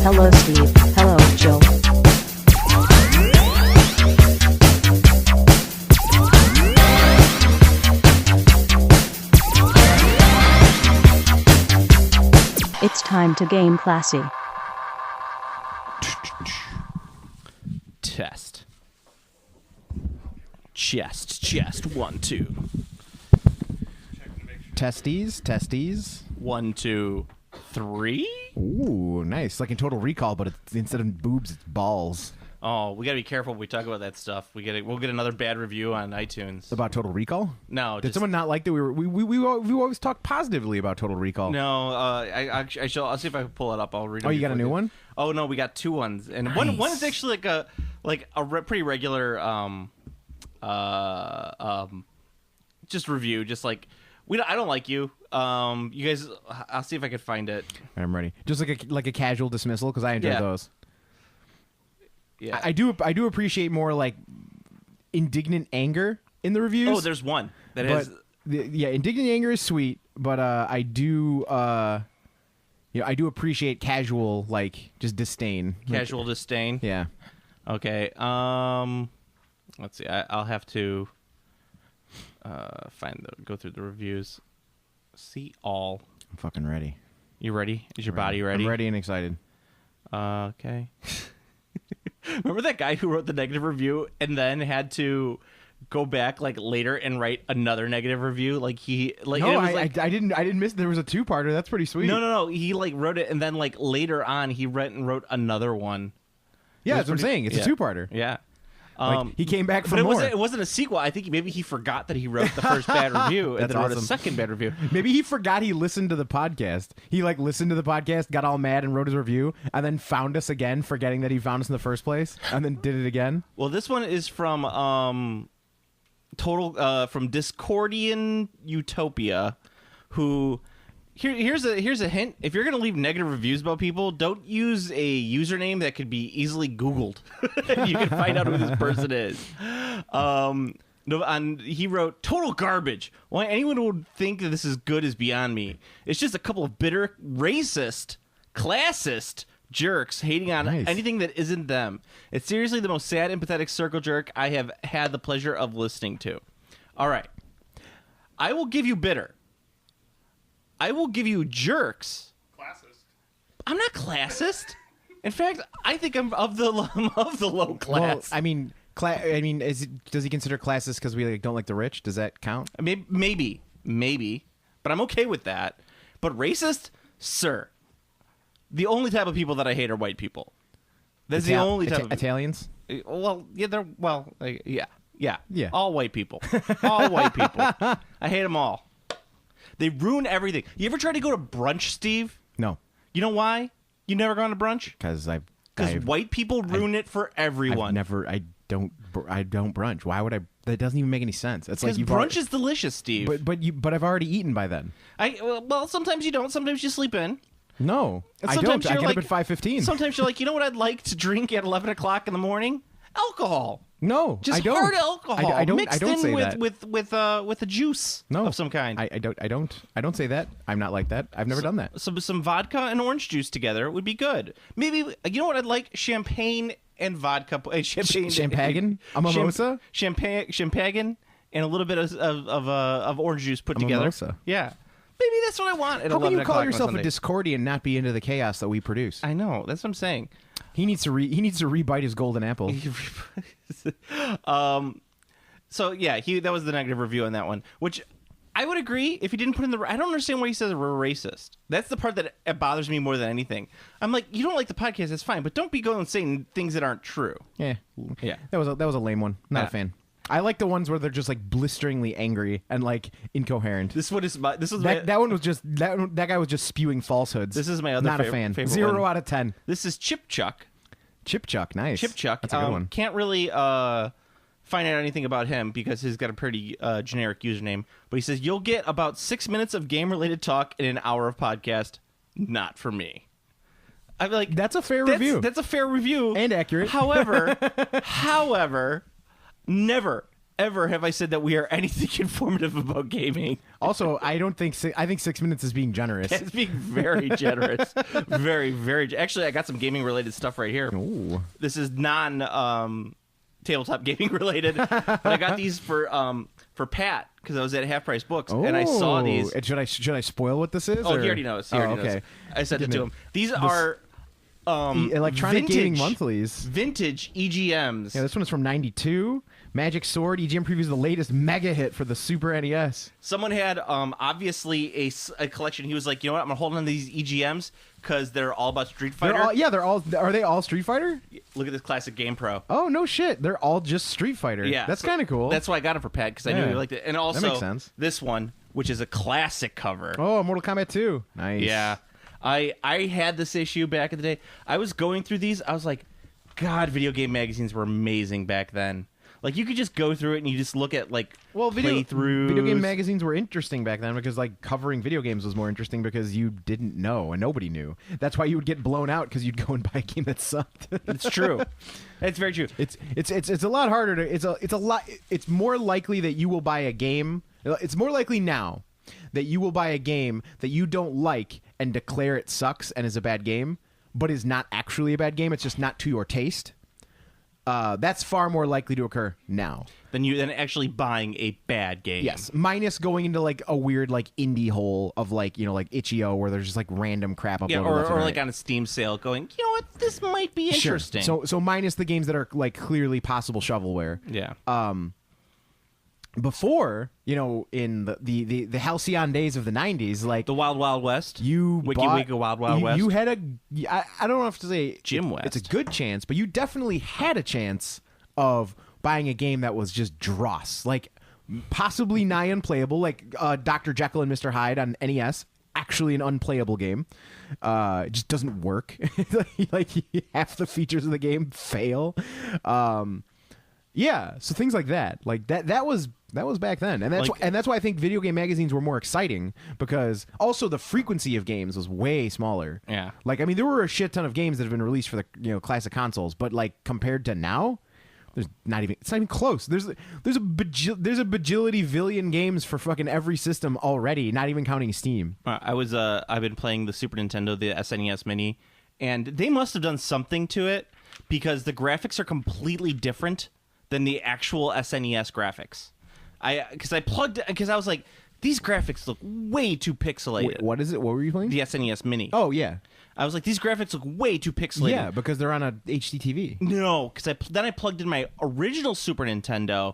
Hello, Steve. Hello, Jill. It's time to game classy. Test. Chest. 1, 2. Testes. 1, 2, 3. Ooh, nice. Like in Total Recall, but it's, instead of boobs, it's balls. Oh, we gotta be careful when we talk about that stuff. We'll get another bad review on iTunes. About Total Recall? No. Did someone not like that we always talk positively about Total Recall? No. I'll see if I can pull it up. I'll read it. Oh, you got a new one? Oh no, we got 2 ones, and nice. one is actually pretty regular just review, just like I don't like you. You guys, I'll see if I can find it. I'm ready. Just like a casual dismissal, because I enjoy those. Yeah, I do appreciate more like indignant anger in the reviews. Oh, there's one that has. Indignant anger is sweet, but I do I do appreciate casual, like, just disdain. Casual disdain. Yeah. Okay. Let's see. I'll have to go through the reviews. See all. I'm fucking ready. You ready? Is your body ready? I'm ready and excited. Okay. Remember that guy who wrote the negative review and then had to go back like later and write another negative review? Like I didn't miss. There was a 2-parter. That's pretty sweet. No. He like wrote it and then like later on he wrote another one. Yeah, that's what I'm saying. It's a 2-parter. Yeah. He came back for but more. It wasn't a sequel. I think maybe he forgot that he wrote the first bad review and then wrote a second bad review. Maybe he forgot he listened to the podcast. He listened to the podcast, got all mad and wrote his review, and then found us again, forgetting that he found us in the first place, and then did it again. Well, this one is from from Discordian Utopia, who here's a hint. If you're gonna leave negative reviews about people, don't use a username that could be easily Googled. You can find out who this person is. He wrote total garbage. Why anyone would think that this is good is beyond me. It's just a couple of bitter, racist, classist jerks hating on anything that isn't them. It's seriously the most sad and pathetic circle jerk I have had the pleasure of listening to. All right. I will give you bitter. I will give you jerks. Classist. I'm not classist. In fact, I think I'm of the low class. Well, I mean, does he consider classist because we don't like the rich? Does that count? Maybe, but I'm okay with that. But racist, sir. The only type of people that I hate are white people. That's the only type of Italians. Well, yeah, Yeah. All white people. All white people. I hate them all. They ruin everything. You ever try to go to brunch, Steve? No. You know why? You never gone to brunch? Because white people ruin it for everyone. I don't brunch. Why would I? That doesn't even make any sense. It's like brunch is delicious, Steve. But I've already eaten by then. Well, sometimes you don't. Sometimes you sleep in. No, I don't. I get up at 5:15. Sometimes you're like, you know what I'd like to drink at 11 o'clock in the morning? Alcohol. No, just I don't. hard alcohol. I don't. Mixed I don't in say with that. a juice of some kind. I don't say that. I'm not like that. I've never done that. Some vodka and orange juice together would be good. Maybe you know what I'd like? Champagne and vodka. Champagne. A mimosa. Champagne and a little bit of orange juice put together. Mimosa. Yeah. Maybe that's what I want at 11 o'clock. How can you call yourself a Discordian and not be into the chaos that we produce? I know. That's what I'm saying. He needs to rebite his golden apple. So yeah, that was the negative review on that one, which I would agree if he didn't put in I don't understand why he says we're racist. That's the part that bothers me more than anything. I'm like, you don't like the podcast, that's fine, but don't be going and saying things that aren't true. Yeah. That was a lame one. Not a fan. I like the ones where they're just like blisteringly angry and like incoherent. That one was just that guy was just spewing falsehoods. This is my other not a fan. 0 out of 10. This is Chip Chuck. Chip Chuck, nice. Chip Chuck. That's a good one. Can't really find out anything about him because he's got a pretty generic username. But he says you'll get about 6 minutes of game related talk in an hour of podcast. Not for me. I'm like, that's a fair review. That's a fair review and accurate. However, never ever have I said that we are anything informative about gaming. Also, I think 6 minutes is being generous. It's being very generous. Very, very. Actually, I got some gaming related stuff right here. Ooh. This is tabletop gaming related, but I got these for Pat because I was at Half Price Books and I saw these. And should I spoil what this is? Oh, or? he already knows. He already knows. I sent it to him. These are electronic gaming monthlies. Vintage EGMs. Yeah, this one is from '92. Magic Sword EGM previews the latest mega hit for the Super NES. Someone had obviously a collection. He was like, you know what? I'm gonna hold on to these EGMs because they're all about Street Fighter. Are they all Street Fighter? Look at this classic Game Pro. Oh no shit! They're all just Street Fighter. Yeah, that's kind of cool. That's why I got it for Pat because I knew he liked it. And also that makes sense. This one, which is a classic cover. Oh, Mortal Kombat 2. Nice. Yeah. I had this issue back in the day. I was going through these. I was like, God, video game magazines were amazing back then. Like, you could just go through it and you just look at, like, playthroughs. Video game magazines were interesting back then because, like, covering video games was more interesting because you didn't know and nobody knew. That's why you would get blown out because you'd go and buy a game that sucked. It's true. It's very true. It's a lot harder to... It's more likely that you will buy a game... It's more likely now that you will buy a game that you don't like and declare it sucks and is a bad game, but is not actually a bad game. It's just not to your taste. That's far more likely to occur now than actually buying a bad game. Yes, minus going into like a weird like indie hole of like like itch.io where there's just like random crap uploaded. Yeah, or like on a Steam sale, going, you know what, this might be interesting. Sure. So minus the games that are like clearly possible shovelware. Yeah. Before, in the halcyon days of the 90s, like the Wild Wild West, Wiki Wild Wild West. You had I don't know if to say Jim West. It's a good chance, but you definitely had a chance of buying a game that was just dross, like possibly nigh unplayable, like Dr. Jekyll and Mr. Hyde on NES. Actually, an unplayable game. It just doesn't work. like half the features of the game fail. Yeah, so things like that. Like that was back then. And that's why I think video game magazines were more exciting because also the frequency of games was way smaller. Yeah. Like I mean there were a shit ton of games that have been released for the classic consoles, but like compared to now, it's not even close. There's a bajillity billion games for fucking every system already, not even counting Steam. I've been playing the Super Nintendo, the SNES Mini, and they must have done something to it because the graphics are completely different than the actual SNES graphics. Because I was like, these graphics look way too pixelated. Wait, what is it? What were you playing? The SNES Mini. Oh yeah. I was like, these graphics look way too pixelated. Yeah, because they're on a HD TV. No, because then I plugged in my original Super Nintendo,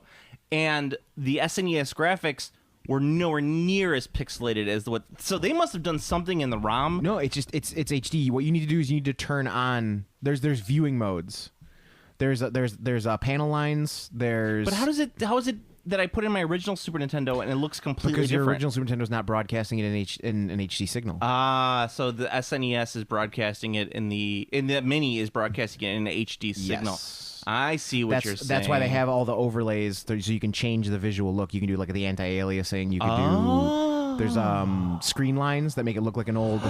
and the SNES graphics were nowhere near as pixelated as what. So they must have done something in the ROM. No, it's HD. What you need to do is you need to turn on. There's viewing modes. There's panel lines. But how is it that I put in my original Super Nintendo and it looks completely because different? Your original Super Nintendo's not broadcasting it in an HD signal. So the SNES is broadcasting it in the Mini is broadcasting it in an HD signal. Yes. I see what you're saying. That's why they have all the overlays so you can change the visual look. You can do like the anti-aliasing. You can do. There's screen lines that make it look like an old.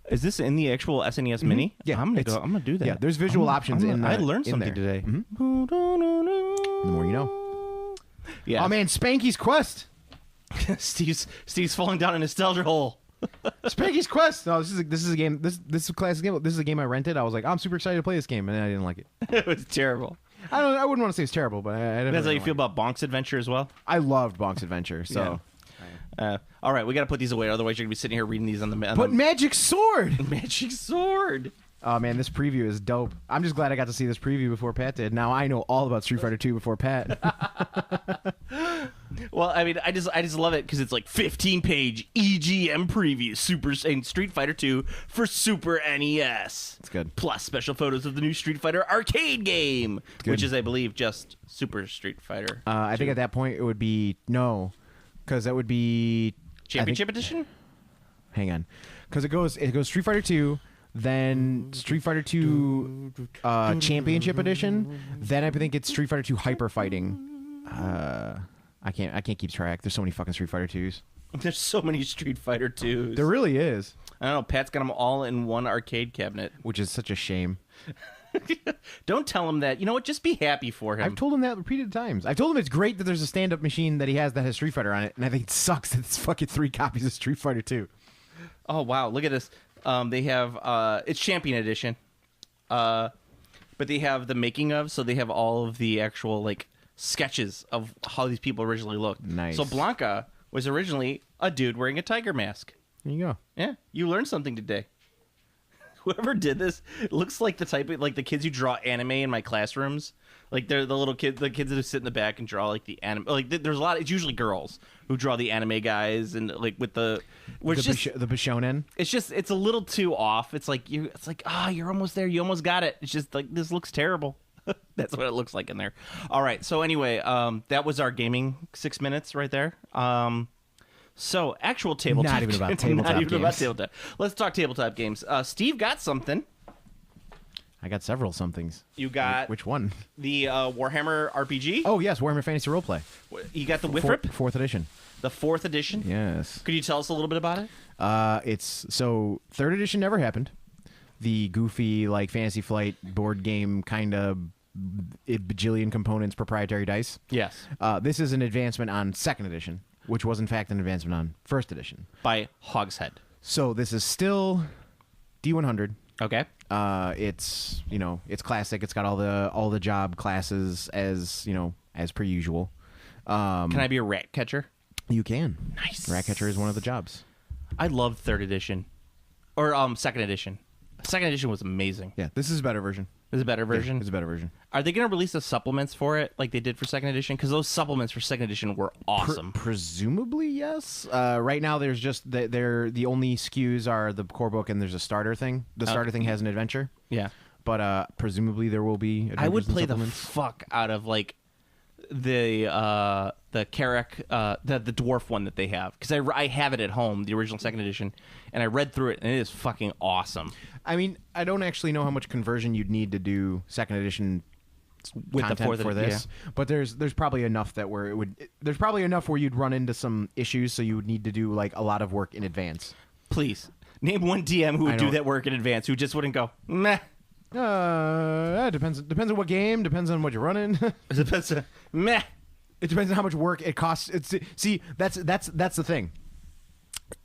Is this in the actual SNES Mini? Yeah, I'm gonna do that. Yeah, there's visual options in. I learned something today. Mm-hmm. The more you know. Yeah. Oh man, Spanky's Quest. Steve's falling down a nostalgia hole. Spanky's Quest. No, this is a game. This is a classic game. This is a game I rented. I was like, I'm super excited to play this game, and then I didn't like it. It was terrible. I wouldn't want to say it's terrible, but that's how you feel about Bonk's Adventure as well. I loved Bonk's Adventure. So, all right, we got to put these away. Otherwise, you're gonna be sitting here reading these on the. But Magic Sword. Magic Sword. Oh man, this preview is dope. I'm just glad I got to see this preview before Pat did. Now I know all about Street Fighter 2 before Pat. Well, I mean, I just love it because it's like 15-page EGM preview, Street Fighter 2 for Super NES. It's good. Plus special photos of the new Street Fighter arcade game, which is, I believe, just Super Street Fighter. I think at that point it would be no, because that would be Championship Edition. Hang on, because it goes Street Fighter 2. Then Street Fighter 2 Championship Edition. Then I think it's Street Fighter 2 Hyper Fighting. I can't keep track. There's so many fucking Street Fighter 2s. There's so many Street Fighter 2s. There really is. I don't know. Pat's got them all in one arcade cabinet, which is such a shame. Don't tell him that. You know what? Just be happy for him. I've told him that repeated times. I've told him it's great that there's a stand-up machine that he has that has Street Fighter on it, and I think it sucks that it's fucking 3 copies of Street Fighter 2. Oh, wow. Look at this. They have, it's Champion Edition. But they have the making of, so they have all of the actual, like, sketches of how these people originally looked. Nice. So Blanca was originally a dude wearing a tiger mask. There you go. Yeah, you learned something today. Whoever did this, it looks like the type of, like, the kids who draw anime in my classrooms. Like, they're the little kids, the kids that sit in the back and draw, like, the anime. Like, there's a lot, it's usually girls who draw the anime guys and, like, with the... Which The just, the Bishonen. it's just, it's a little too off. It's like, you're almost there. You almost got it. It's just, like, this looks terrible. That's what it looks like in there. All right, so anyway, that was our gaming 6 minutes right there. So, actual tabletop. Not even about tabletop Not even games. about tabletop. Let's talk tabletop games. Steve got something. I got several somethings. You got Which one? the Warhammer RPG. Oh, yes, Warhammer Fantasy Roleplay. You got the Wiffrip, Fourth edition. the 4th edition. Yes. Could you tell us a little bit about it? It's so 3rd edition never happened. The goofy like Fantasy Flight board game kind of bajillion components proprietary dice. Yes. This is an advancement on 2nd edition, which was in fact an advancement on 1st edition. By Hogshead. So this is still D100. Okay. It's it's classic. It's got all the job classes as as per usual. Can I be a rat catcher? You can. Nice. Ratcatcher is one of the jobs. I loved 3rd edition. Or 2nd edition. 2nd edition was amazing. Yeah, this is a better version. Is it a better version? It's a better version. Are they going to release the supplements for it like they did for 2nd edition? Because those supplements for 2nd edition were awesome. Presumably, yes. Right now, there's just the only SKUs are the core book and there's a starter thing. The starter thing has an adventure. Yeah. But presumably there will be adventures I would and play the supplements. fuck out of like the Carrack, the dwarf one that they have, because I have it at home, the original 2nd edition, and I read through it and it is fucking awesome. I mean, I don't actually know how much conversion you'd need to do 2nd edition With the content 4th for this, but there's probably enough there's probably enough where you'd run into some issues, so you would need to do like a lot of work in advance. Please name one DM who would do that work in advance, who just wouldn't go meh. It depends on what game, depends on what you're running. It depends. Meh. It depends on how much work it costs. That's the thing.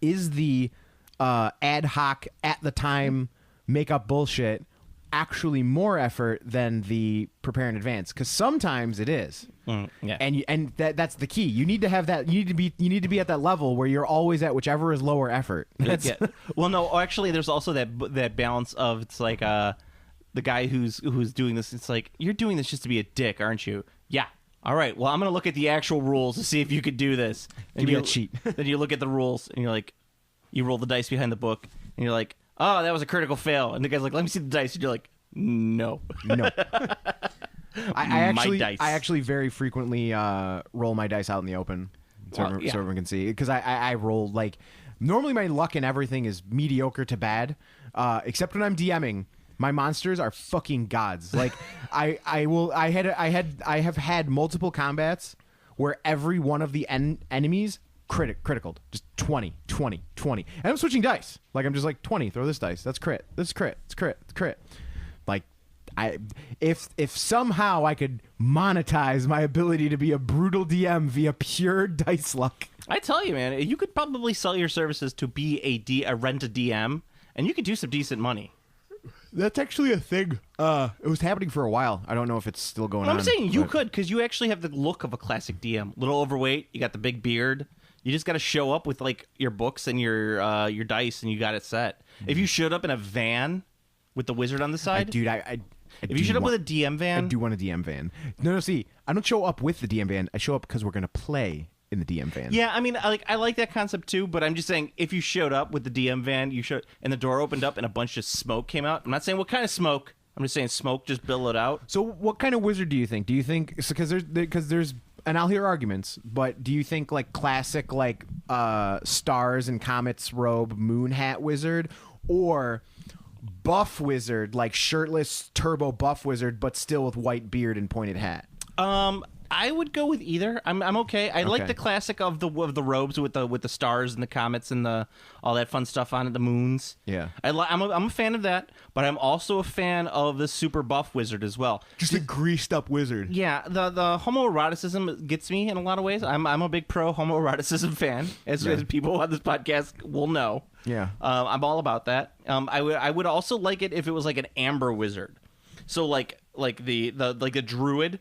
Is the ad hoc at the time make up bullshit actually more effort than the prepare in advance? Because sometimes it is. Yeah. And that's the key. You need to have that. You need to be at that level where you're always at whichever is lower effort. Yeah. Well, no, actually, there's also that balance of, it's like the guy who's doing this. It's like, you're doing this just to be a dick, aren't you? Yeah. All right. Well, I'm gonna look at the actual rules to see if you could do this. And Give me that sheet. Then you look at the rules and you're like, you roll the dice behind the book and you're like, oh, that was a critical fail. And the guy's like, let me see the dice. And you're like, no. I dice. actually very frequently roll my dice out in the open so everyone can see, because I roll like normally my luck and everything is mediocre to bad, except when I'm DMing. My monsters are fucking gods. Like I have had multiple combats where every one of the enemies critical, just 20. And I'm switching dice. Like I'm just like 20, throw this dice. That's crit. This is crit. It's crit. It's crit. Like if somehow I could monetize my ability to be a brutal DM via pure dice luck. I tell you, man, you could probably sell your services to be a rent a DM, and you could do some decent money. That's actually a thing. It was happening for a while. I don't know if it's still going on. I'm saying you could, because you actually have the look of a classic DM. Little overweight, you got the big beard. You just got to show up with like your books and your dice, and you got it set. If you showed up in a van with the wizard on the side, if you showed up with a DM van, I do want a DM van. No, see, I don't show up with the DM van. I show up because we're gonna play in the DM van. Yeah, I mean, I like that concept too, but I'm just saying, if you showed up with the DM van, and the door opened up and a bunch of smoke came out. I'm not saying what kind of smoke. I'm just saying smoke, just billowed out. So what kind of wizard do you think? Do you think, because there's and I'll hear arguments, but do you think like classic like stars and comets robe moon hat wizard, or buff wizard, like shirtless turbo buff wizard but still with white beard and pointed hat? I would go with either. I'm okay. I like Okay. the classic of the robes with the stars and the comets and all that fun stuff on it, the moons. Yeah. I'm a fan of that, but I'm also a fan of the super buff wizard as well. Just a greased up wizard. Yeah, the homoeroticism gets me in a lot of ways. I'm a big pro homoeroticism fan, as people on this podcast will know. Yeah. I'm all about that. I would also like it if it was like an amber wizard, so like the druid.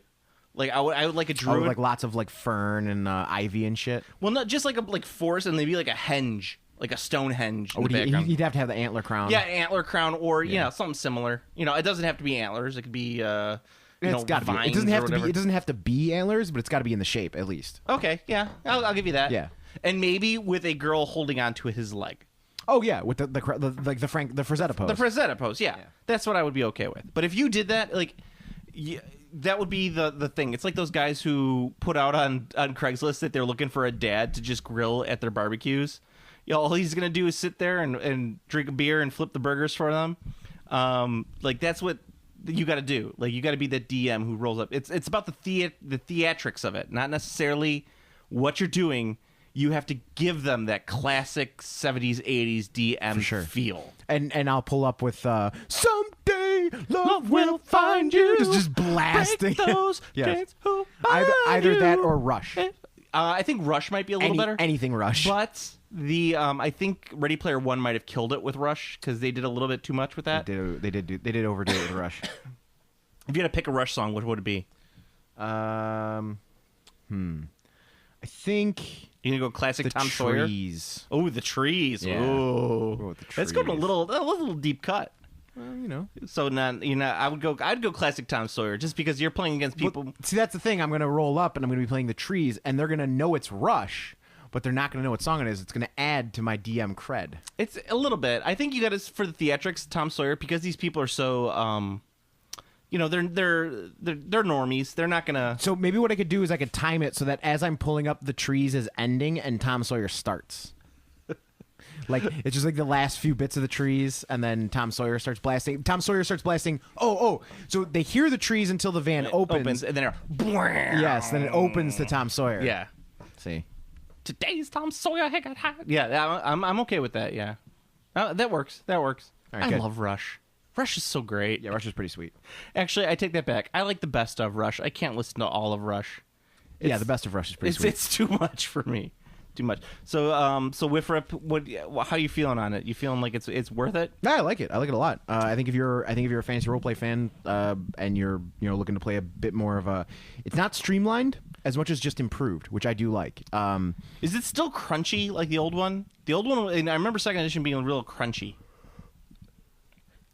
Like I would like a druid, like lots of like fern and ivy and shit. well, not just like a forest, and maybe like a henge, like a stone henge in the Would background. you'd have to have the antler crown. Yeah, antler crown, or something similar. It doesn't have to be antlers. It could be It's got to be. It vines doesn't have or to be. whatever. It doesn't have to be antlers, but it's got to be in the shape at least. Okay, yeah, I'll give you that. Yeah. And maybe with a girl holding onto his leg. Oh yeah, with the Frazetta pose. The Frazetta pose, yeah. That's what I would be okay with. But if you did that, like, that would be the thing. It's like those guys who put out on Craigslist that they're looking for a dad to just grill at their barbecues. All he's going to do is sit there and drink a beer and flip the burgers for them. Like, that's what you got to do. Like, you got to be that DM who rolls up. It's about the theatrics of it, not necessarily what you're doing. You have to give them that classic 70s, 80s DM feel. And I'll pull up with someday love will find you. Just blasting. Break those Yes. chains who Either bind that you. or Rush. I think Rush might be a little better. Anything Rush. But I think Ready Player One might have killed it with Rush because they did a little bit too much with that. They did overdo it with Rush. If you had to pick a Rush song, what would it be? I think You gonna go classic the Tom Sawyer? trees. Oh, the trees. Yeah. Oh, Go with the that's going a trees. little deep cut. Well, So I'd go classic Tom Sawyer just because you're playing against people. Well, see, that's the thing. I'm going to roll up and I'm going to be playing the trees, and they're going to know it's Rush, but they're not going to know what song it is. It's going to add to my DM cred. It's a little bit. I think you got to for the theatrics, Tom Sawyer, because these people are so, they're normies. They're not gonna. So maybe what I could do is I could time it so that as I'm pulling up, the trees is ending and Tom Sawyer starts. Like, it's just like the last few bits of the trees, and then Tom Sawyer starts blasting. Tom Sawyer starts blasting. Oh. So they hear the trees until the van opens. And then Yes, then it opens to Tom Sawyer. yeah. See? Today's Tom Sawyer. Hey, got hot. Yeah, I'm okay with that. Yeah, that works. All right, I good. love Rush. Rush is so great. Yeah, Rush is pretty sweet. Actually, I take that back. I like the best of Rush. I can't listen to all of Rush. Yeah, the best of Rush is pretty sweet. It's too much for me. Too much. So Wiffrip, how you feeling on it? You feeling like it's worth it? Yeah, I like it. I like it a lot. I think if you're a fantasy roleplay fan and you're looking to play a bit more of a, it's not streamlined as much as just improved, which I do like. Is it still crunchy like the old one? The old one, and I remember second edition being real crunchy.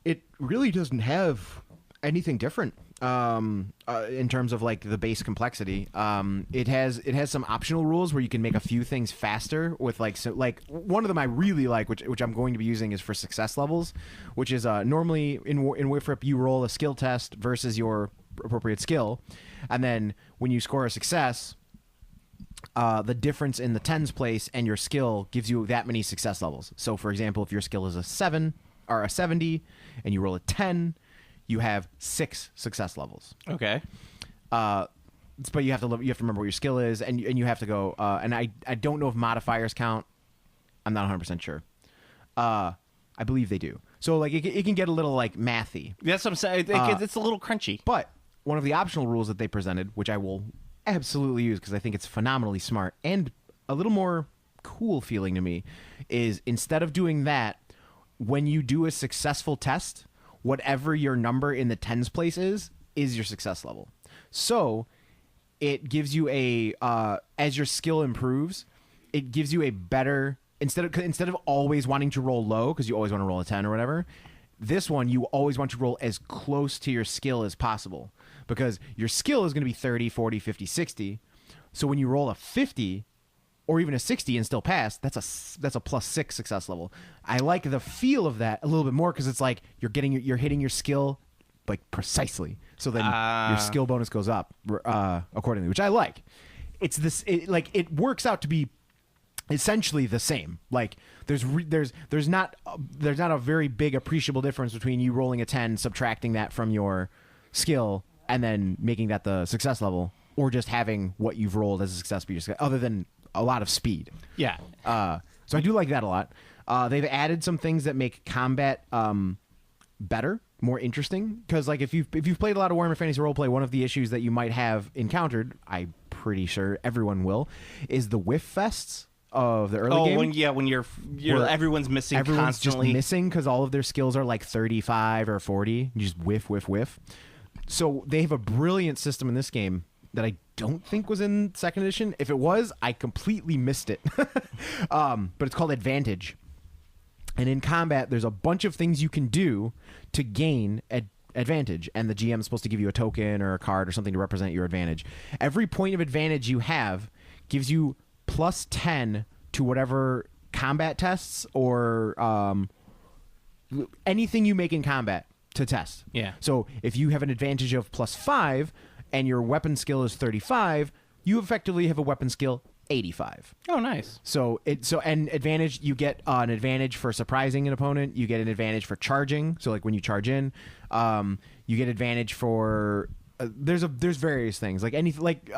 It really doesn't have anything different in terms of like the base complexity. It has some optional rules where you can make a few things faster with like one of them I really like, which I'm going to be using is for success levels, which is normally in Wiffrip you roll a skill test versus your appropriate skill, and then when you score a success, the difference in the tens place and your skill gives you that many success levels. So for example, if your skill is a 7 or a 70 and you roll a 10, you have 6 success levels. Okay. But you have to remember what your skill is, and you have to go. And I don't know if modifiers count. I'm not 100% sure. I believe they do. So like it can get a little like mathy. That's what I'm saying. It's a little crunchy. But one of the optional rules that they presented, which I will absolutely use because I think it's phenomenally smart and a little more cool feeling to me, is instead of doing that, when you do a successful test, whatever your number in the tens place is your success level. So it gives you as your skill improves, it gives you a better, instead of always wanting to roll low because you always want to roll a 10 or whatever, this one you always want to roll as close to your skill as possible because your skill is going to be 30, 40, 50, 60. So when you roll a 50 or even a 60 and still pass, that's a +6 success level. I like the feel of that a little bit more because it's like you're hitting your skill like precisely. So then your skill bonus goes up accordingly, which I like. It works out to be essentially the same. Like there's not a very big appreciable difference between you rolling a 10, subtracting that from your skill, and then making that the success level. or just having what you've rolled as a success, other than a lot of speed. Yeah. So I do like that a lot. They've added some things that make combat better, more interesting. Because like if you've played a lot of Warhammer Fantasy Roleplay, one of the issues that you might have encountered, I'm pretty sure everyone will, is the whiff fests of the early game. When you're everyone's missing constantly. Just missing because all of their skills are like 35 or 40. You just whiff. So they have a brilliant system in this game that I don't think was in second edition. If it was, I completely missed it. But it's called Advantage. And in combat, there's a bunch of things you can do to gain advantage. And the GM is supposed to give you a token or a card or something to represent your advantage. Every point of advantage you have gives you plus 10 to whatever combat tests or anything you make in combat to test. Yeah. So if you have an advantage of plus 5 and your weapon skill is 35, you effectively have a weapon skill 85. Oh, nice. And advantage, you get an advantage for surprising an opponent. You get an advantage for charging. So like when you charge in, you get advantage for there's various things like anything like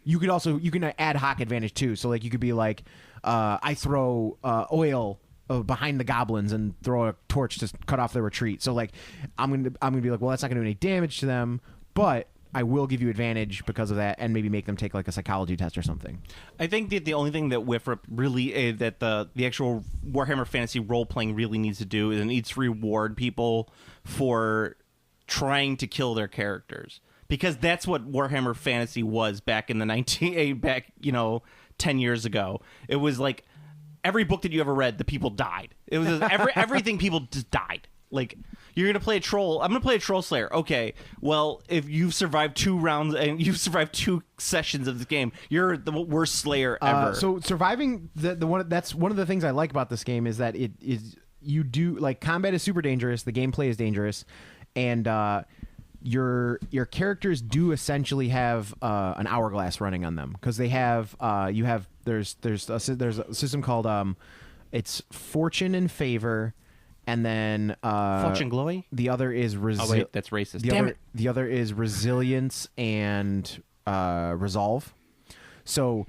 you can ad hoc advantage too. So like you could be like I throw oil behind the goblins and throw a torch to cut off their retreat. So like I'm gonna be like, well, that's not gonna do any damage to them, but I will give you advantage because of that, and maybe make them take like a psychology test or something. I think that the only thing that Wiffrip really that the actual Warhammer Fantasy role playing really needs to do is it needs to reward people for trying to kill their characters, because that's what Warhammer Fantasy was back in the 10 years ago. It was like every book that you ever read, the people died. It was everything people just died. Like, you're going to play a troll. I'm going to play a troll slayer. Okay, well, if you've survived 2 rounds and you've survived 2 sessions of this game, you're the worst slayer ever. So surviving the one, that's one of the things I like about this game is that it is, you do, like, combat is super dangerous. The gameplay is dangerous. And your characters do essentially have an hourglass running on them, because they have there's a system called it's Fortune and Favor. And then Fortune Glory? The other is oh wait, that's racist. Damn it. The other is resilience and resolve. So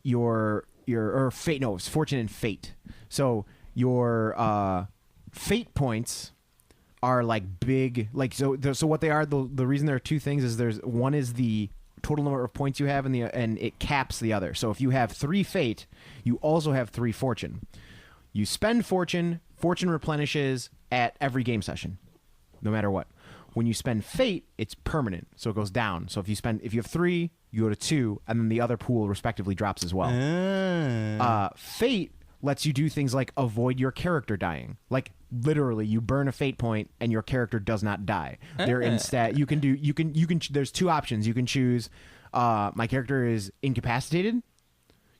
your or fate, no, it's fortune and fate. So your fate points are like big, like so what they are, the reason there are 2 things is there's one is the total number of points you have and it caps the other. So if you have 3 fate, you also have 3 fortune. You spend fortune replenishes at every game session, no matter what. When you spend fate, it's permanent, so it goes down. So if you have 3, you go to 2, and then the other pool respectively drops as well. Fate lets you do things like avoid your character dying. Like literally, you burn a fate point and your character does not die. They're instead there's 2 options. You can choose my character is incapacitated.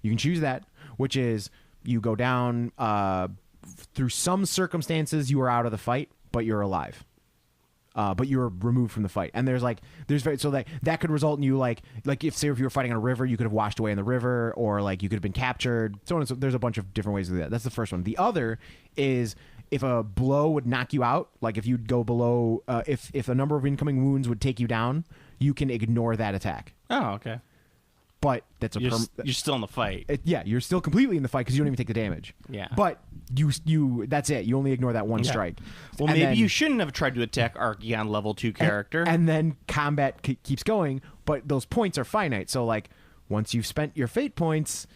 You can choose that, which is you go down through some circumstances you are out of the fight, but you're alive. But you're removed from the fight. And there's so that could result in you like if you were fighting on a river, you could have washed away in the river, or like you could have been captured. So there's a bunch of different ways to do that. That's the first one. The other is if a blow would knock you out, like if you'd go below, if a number of incoming wounds would take you down, you can ignore that attack. Oh, okay. But that's you're still in the fight. You're still completely in the fight because you don't even take the damage. Yeah. But you that's it. You only ignore that one strike. Well, and maybe you shouldn't have tried to attack Archeon level 2 character. And then combat keeps going, but those points are finite. So like once you've spent your fate points,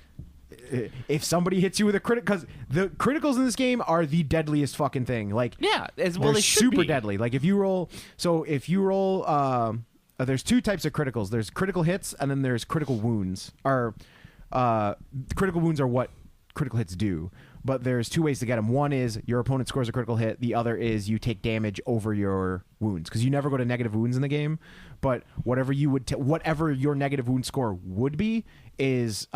if somebody hits you with a crit, because the criticals in this game are the deadliest fucking thing. Like as well they're they should super be. deadly. Like if you roll there's 2 types of criticals. There's critical hits, and then there's critical wounds. Critical wounds are what critical hits do, but there's 2 ways to get them. One is your opponent scores a critical hit. The other is you take damage over your wounds, because you never go to negative wounds in the game. But whatever whatever your negative wound score would be is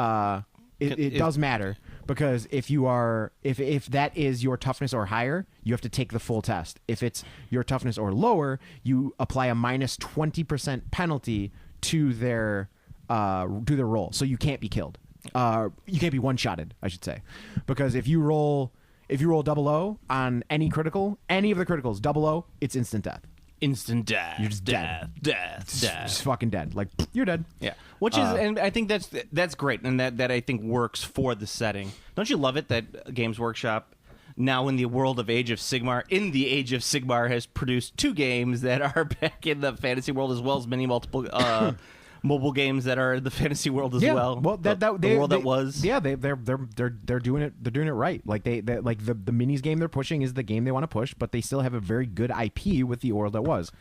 it does matter, because if that is your toughness or higher, you have to take the full test. If it's your toughness or lower, you apply a minus 20% penalty to their roll, so you can't be killed. You can't be one-shotted, I should say, because if you roll 00 on any of the criticals, 00, it's instant death. instant death. You're just death, death. Just fucking dead. Like, you're dead. Yeah, which is, and I think that's great, and that I think works for the setting. Don't you love it that Games Workshop now in the world of Age of Sigmar, has produced 2 games that are back in the fantasy world as well as many multiple mobile games that are in the fantasy world as well. Well, the world that was. Yeah, they're doing it. They're doing it right. Like they like the minis game they're pushing is the game they want to push, but they still have a very good IP with the world that was.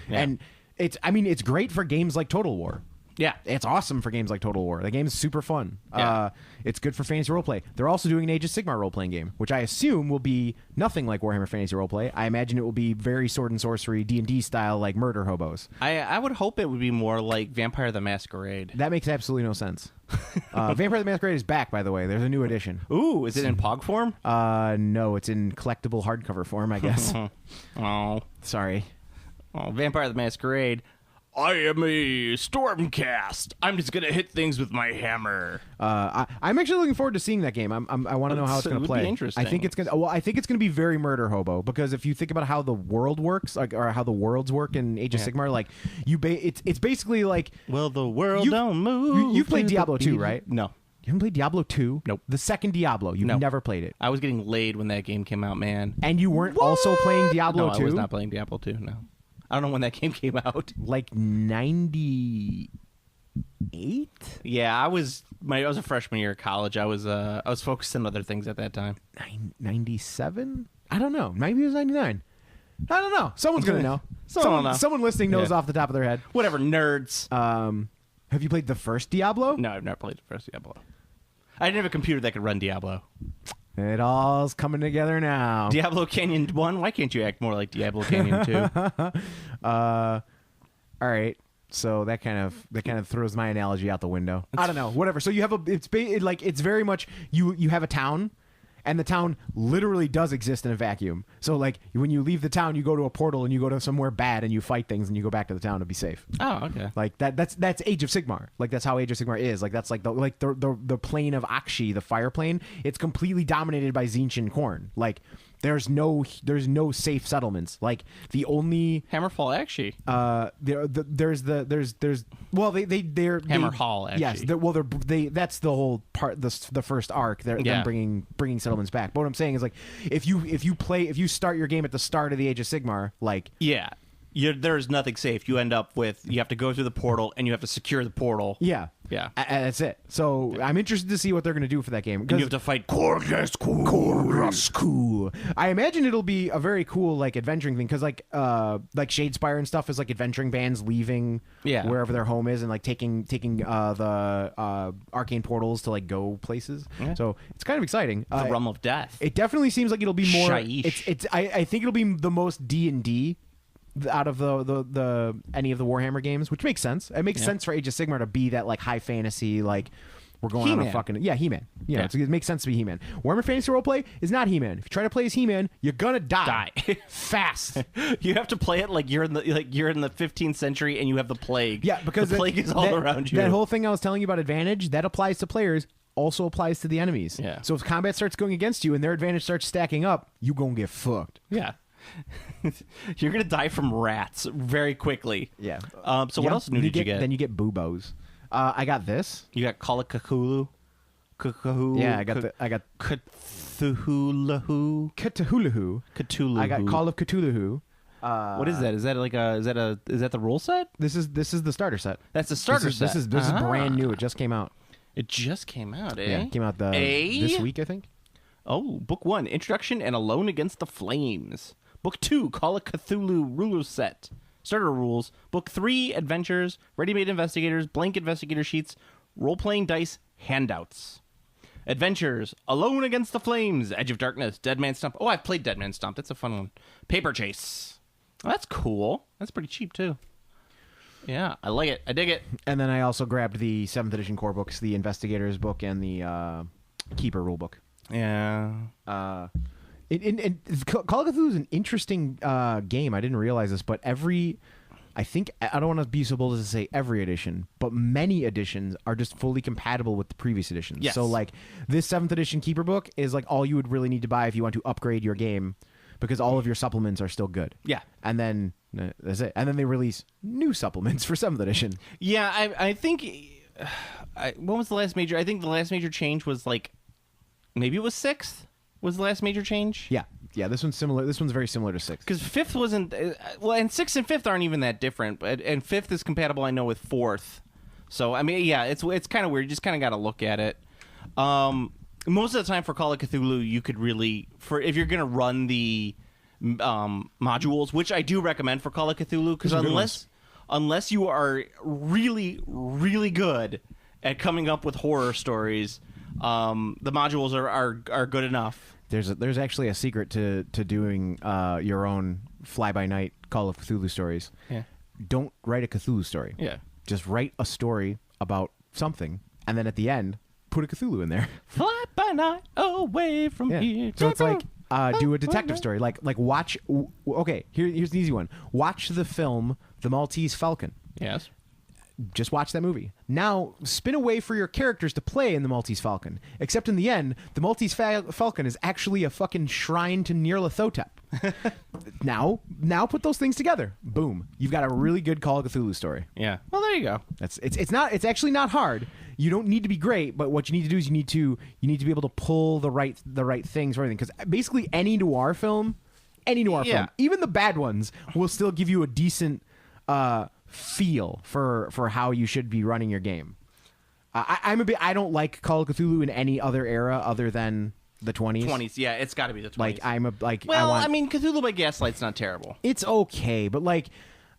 Yeah. And it's great for games like Total War. Yeah, it's awesome for games like Total War. The game is super fun. Yeah. It's good for fantasy roleplay. They're also doing an Age of Sigmar role-playing game, which I assume will be nothing like Warhammer Fantasy Roleplay. I imagine it will be very sword and sorcery, D&D style, like murder hobos. I would hope it would be more like Vampire the Masquerade. That makes absolutely no sense. Vampire the Masquerade is back, by the way. There's a new edition. Ooh, is it in POG form? No, it's in collectible hardcover form, I guess. Oh. Sorry. Oh, Vampire the Masquerade. I am a Stormcast. I'm just gonna hit things with my hammer. I'm actually looking forward to seeing that game. I want to know how it's gonna play. Be interesting. I think it's gonna. Well, I think it's gonna be very murder hobo because if you think about how the world works, like or how the worlds work in Age of Sigmar, like it's basically like. Well, the world don't move. You've played Diablo 2, right? No. You haven't played Diablo 2? Nope. The second Diablo. You've never played it. I was getting laid when that game came out, man. And you weren't also playing Diablo 2? No, I was not playing Diablo 2. No. I don't know when that game came out. Like 98? Yeah, I was a freshman year of college. I was focused on other things at that time. 97? I don't know. Maybe it was 99. I don't know. Someone's gonna know. Someone listening knows off the top of their head. Whatever, nerds. Have you played the first Diablo? No, I've never played the first Diablo. I didn't have a computer that could run Diablo. It all's coming together now. Diablo Canyon 1? Why can't you act more like Diablo Canyon 2? All right. So that kind of throws my analogy out the window. I don't know. Whatever. So you have it's very much you have a town. And the town literally does exist in a vacuum. So, like, when you leave the town, you go to a portal and you go to somewhere bad and you fight things and you go back to the town to be safe. Oh, okay. Like that's Age of Sigmar. Like that's how Age of Sigmar is. Like that's like the plane of Akshi, the fire plane. It's completely dominated by Tzeentch Khorne. Like there's no safe settlements. Like the only Hammerfall actually. There's Hammerhall actually. Yes. That's the whole part. The first arc. They're them bringing settlements back. But what I'm saying is like if you start your game at the start of the Age of Sigmar, like there's nothing safe. You end up with you have to go through the portal and you have to secure the portal. Yeah. Yeah. That's it. So I'm interested to see what they're going to do for that game. And you have to fight Korghasku. I imagine it'll be a very cool like adventuring thing because like Shadespire and stuff is like adventuring bands leaving wherever their home is and like taking the arcane portals to like go places. Yeah. So it's kind of exciting. The realm of death. It definitely seems like it'll be more. Shaiish. I think it'll be the most D&D out of the any of the Warhammer games, which makes sense. It makes sense for Age of Sigmar to be that like high fantasy, like we're going He-Man. on a fucking He-Man. You know, it makes sense to be He-Man. Warhammer Fantasy Roleplay is not He-Man. If you try to play as He-Man, you're gonna die fast. You have to play it like you're in the 15th century and you have the plague. Yeah, because the plague is all around you. That whole thing I was telling you about advantage that applies to players. Also applies to the enemies. Yeah. So if combat starts going against you and their advantage starts stacking up, you gonna get fucked. Yeah. You're gonna die from rats very quickly. Yeah. So what else new did you get? Then you get buboes. I got this. You got Call of Cthulhu. Yeah, I got Cthulhu. Cthulhu. I got Call of Cthulhu. What is that? Is that the rule set? This is the starter set. That's the starter set. This is brand new. It just came out. It just came out, eh? Yeah, it came out this week, I think. Oh, Book 1, Introduction and Alone Against the Flames. Book 2, Call of Cthulhu Ruler Set. Starter Rules. Book 3, Adventures, Ready-Made Investigators, Blank Investigator Sheets, Role-Playing Dice, Handouts. Adventures, Alone Against the Flames, Edge of Darkness, Dead Man Stomp. Oh, I've played Dead Man Stomp. That's a fun one. Paper Chase. Oh, that's cool. That's pretty cheap, too. Yeah, I like it. I dig it. And then I also grabbed the 7th edition core books, the Investigators book and the Keeper rule book. Yeah. Call of Cthulhu is an interesting game. I didn't realize this, but I don't want to be so bold as to say every edition, but many editions are just fully compatible with the previous editions. Yes. So like this 7th edition Keeper book is like all you would really need to buy if you want to upgrade your game because all of your supplements are still good. Yeah. And then That's it. And then they release new supplements for 7th edition. Yeah, I think. When was the last major? I think the last major change was like, maybe it was 6th. Was the last major change? Yeah. This one's similar. This one's very similar to 6th. Because 5th wasn't. Well, and 6th and 5th aren't even that different. And 5th is compatible, I know, with 4th. So I mean, yeah, it's kind of weird. You just kind of got to look at it. Most of the time for Call of Cthulhu, you could really, if you're gonna run the modules, which I do recommend for Call of Cthulhu, because unless you are really, really good at coming up with horror stories, the modules are good enough. There's actually a secret to doing your own fly-by-night Call of Cthulhu stories. Yeah. Don't write a Cthulhu story. Yeah. Just write a story about something, and then at the end, put a Cthulhu in there. Fly by night away from here. So it's like do a detective story. Like watch. Okay, here's the easy one. Watch the film The Maltese Falcon. Yes. Just watch that movie. Now, spin a way for your characters to play in The Maltese Falcon. Except in the end, The Maltese Falcon is actually a fucking shrine to Nyarlathotep. Now put those things together. Boom. You've got a really good Call of Cthulhu story. Yeah. Well, there you go. It's actually not hard. You don't need to be great, but what you need to do is you need to be able to pull the right things for everything. Because basically any noir film, even the bad ones, will still give you a decent feel for how you should be running your game. I don't like Call of Cthulhu in any other era other than the 20s. 20s, yeah, it's got to be the 20s. I mean, Cthulhu by Gaslight's not terrible. It's okay, but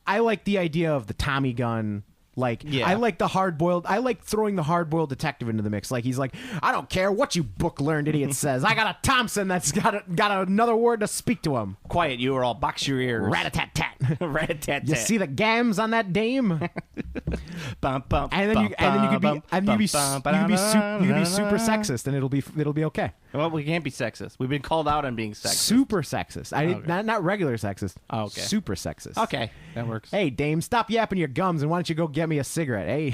I like the idea of the Tommy gun. I like the hard-boiled. I like throwing the hard-boiled detective into the mix. He's like, I don't care what you book-learned idiot says. I got a Thompson that's got another word to speak to him. Quiet, you, or I'll box your ears. Rat-a-tat-tat. Rat-a-tat-tat. You see the gams on that dame? Bum, bum, and then you could be super sexist, and it'll be okay. Well, we can't be sexist. We've been called out on being sexist. Super sexist. Not regular sexist. Oh, okay. Super sexist. Okay, that works. Hey, dame, stop yapping your gums, and why don't you go get me a cigarette? Hey,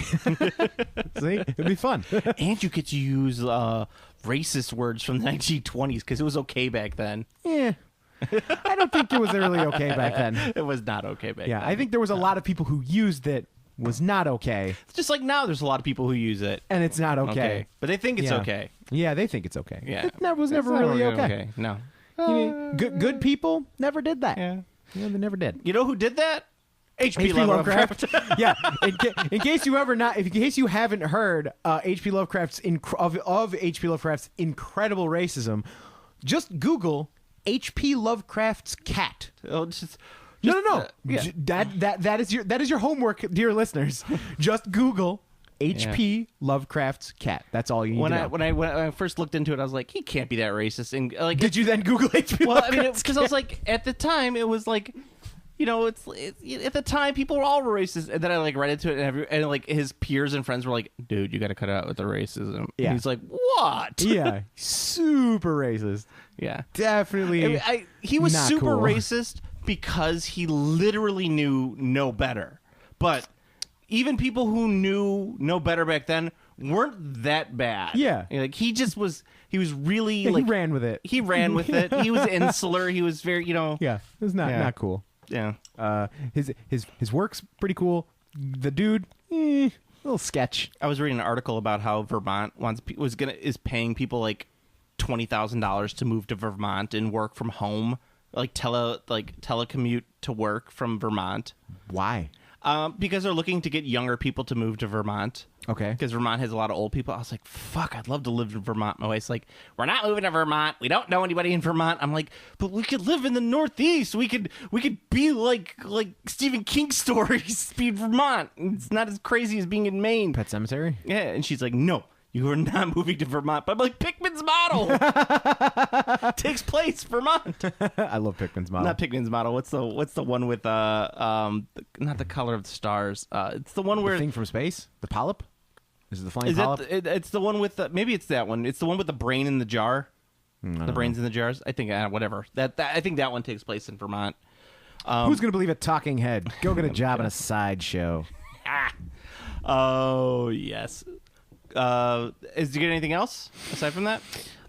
see, it'd be fun. And you get to use racist words from the 1920s because it was okay back then. Yeah. I don't think it was really okay back then. It was not okay back then. Yeah, I think there was a lot of people who used it was not okay. It's just like now there's a lot of people who use it. And it's not okay. But they think it's okay. Yeah, they think it's okay. Yeah. It was never really okay. No. Good people never did that. Yeah. They never did. You know who did that? H.P. Lovecraft. Yeah. In case you haven't heard H.P. Lovecraft's of H.P. Lovecraft's incredible racism, just Google H.P. Lovecraft's cat. Oh, just no. Yeah. That is your homework, dear listeners. Just Google H.P. Lovecraft's cat. That's all you need to know. When I first looked into it, I was like, he can't be that racist. And did you then Google H.P. Well, Lovecraft's I mean, because I was like, at the time, it was like, it's at the time people were all racist, and then I read into it, and his peers and friends were like, "Dude, you got to cut it out with the racism." Yeah. And he's like, "What?" Yeah, super racist. Yeah, definitely. He was not super cool. racist because he literally knew no better. But even people who knew no better back then weren't that bad. Yeah, he just was. He was really he ran with it. He ran with it. He was insular. He was very, Yeah, it was not cool. Yeah. His work's pretty cool. The dude, little sketch. I was reading an article about how Vermont is paying people $20,000 to move to Vermont and work from home, telecommute to work from Vermont. Why? Because they're looking to get younger people to move to Vermont. Okay. Because Vermont has a lot of old people. I was like, fuck, I'd love to live in Vermont. My wife's like, we're not moving to Vermont. We don't know anybody in Vermont. I'm like, but we could live in the Northeast. We could be like Stephen King stories. Be in Vermont. It's not as crazy as being in Maine. Pet Cemetery? Yeah. And she's like, no. You are not moving to Vermont. But I'm like, Pickman's Model takes place Vermont. I love Pickman's Model. Not Pickman's Model. What's the one with not the Color of the Stars? It's the one where the thing from space. The polyp. Is it the flying polyp? It's the one with maybe it's that one. It's the one with the brain in the jar. The brains in the jars. I think whatever. I think that one takes place in Vermont. Who's gonna believe a talking head? Go get a job in a sideshow. Oh yes. Is there anything else aside from that?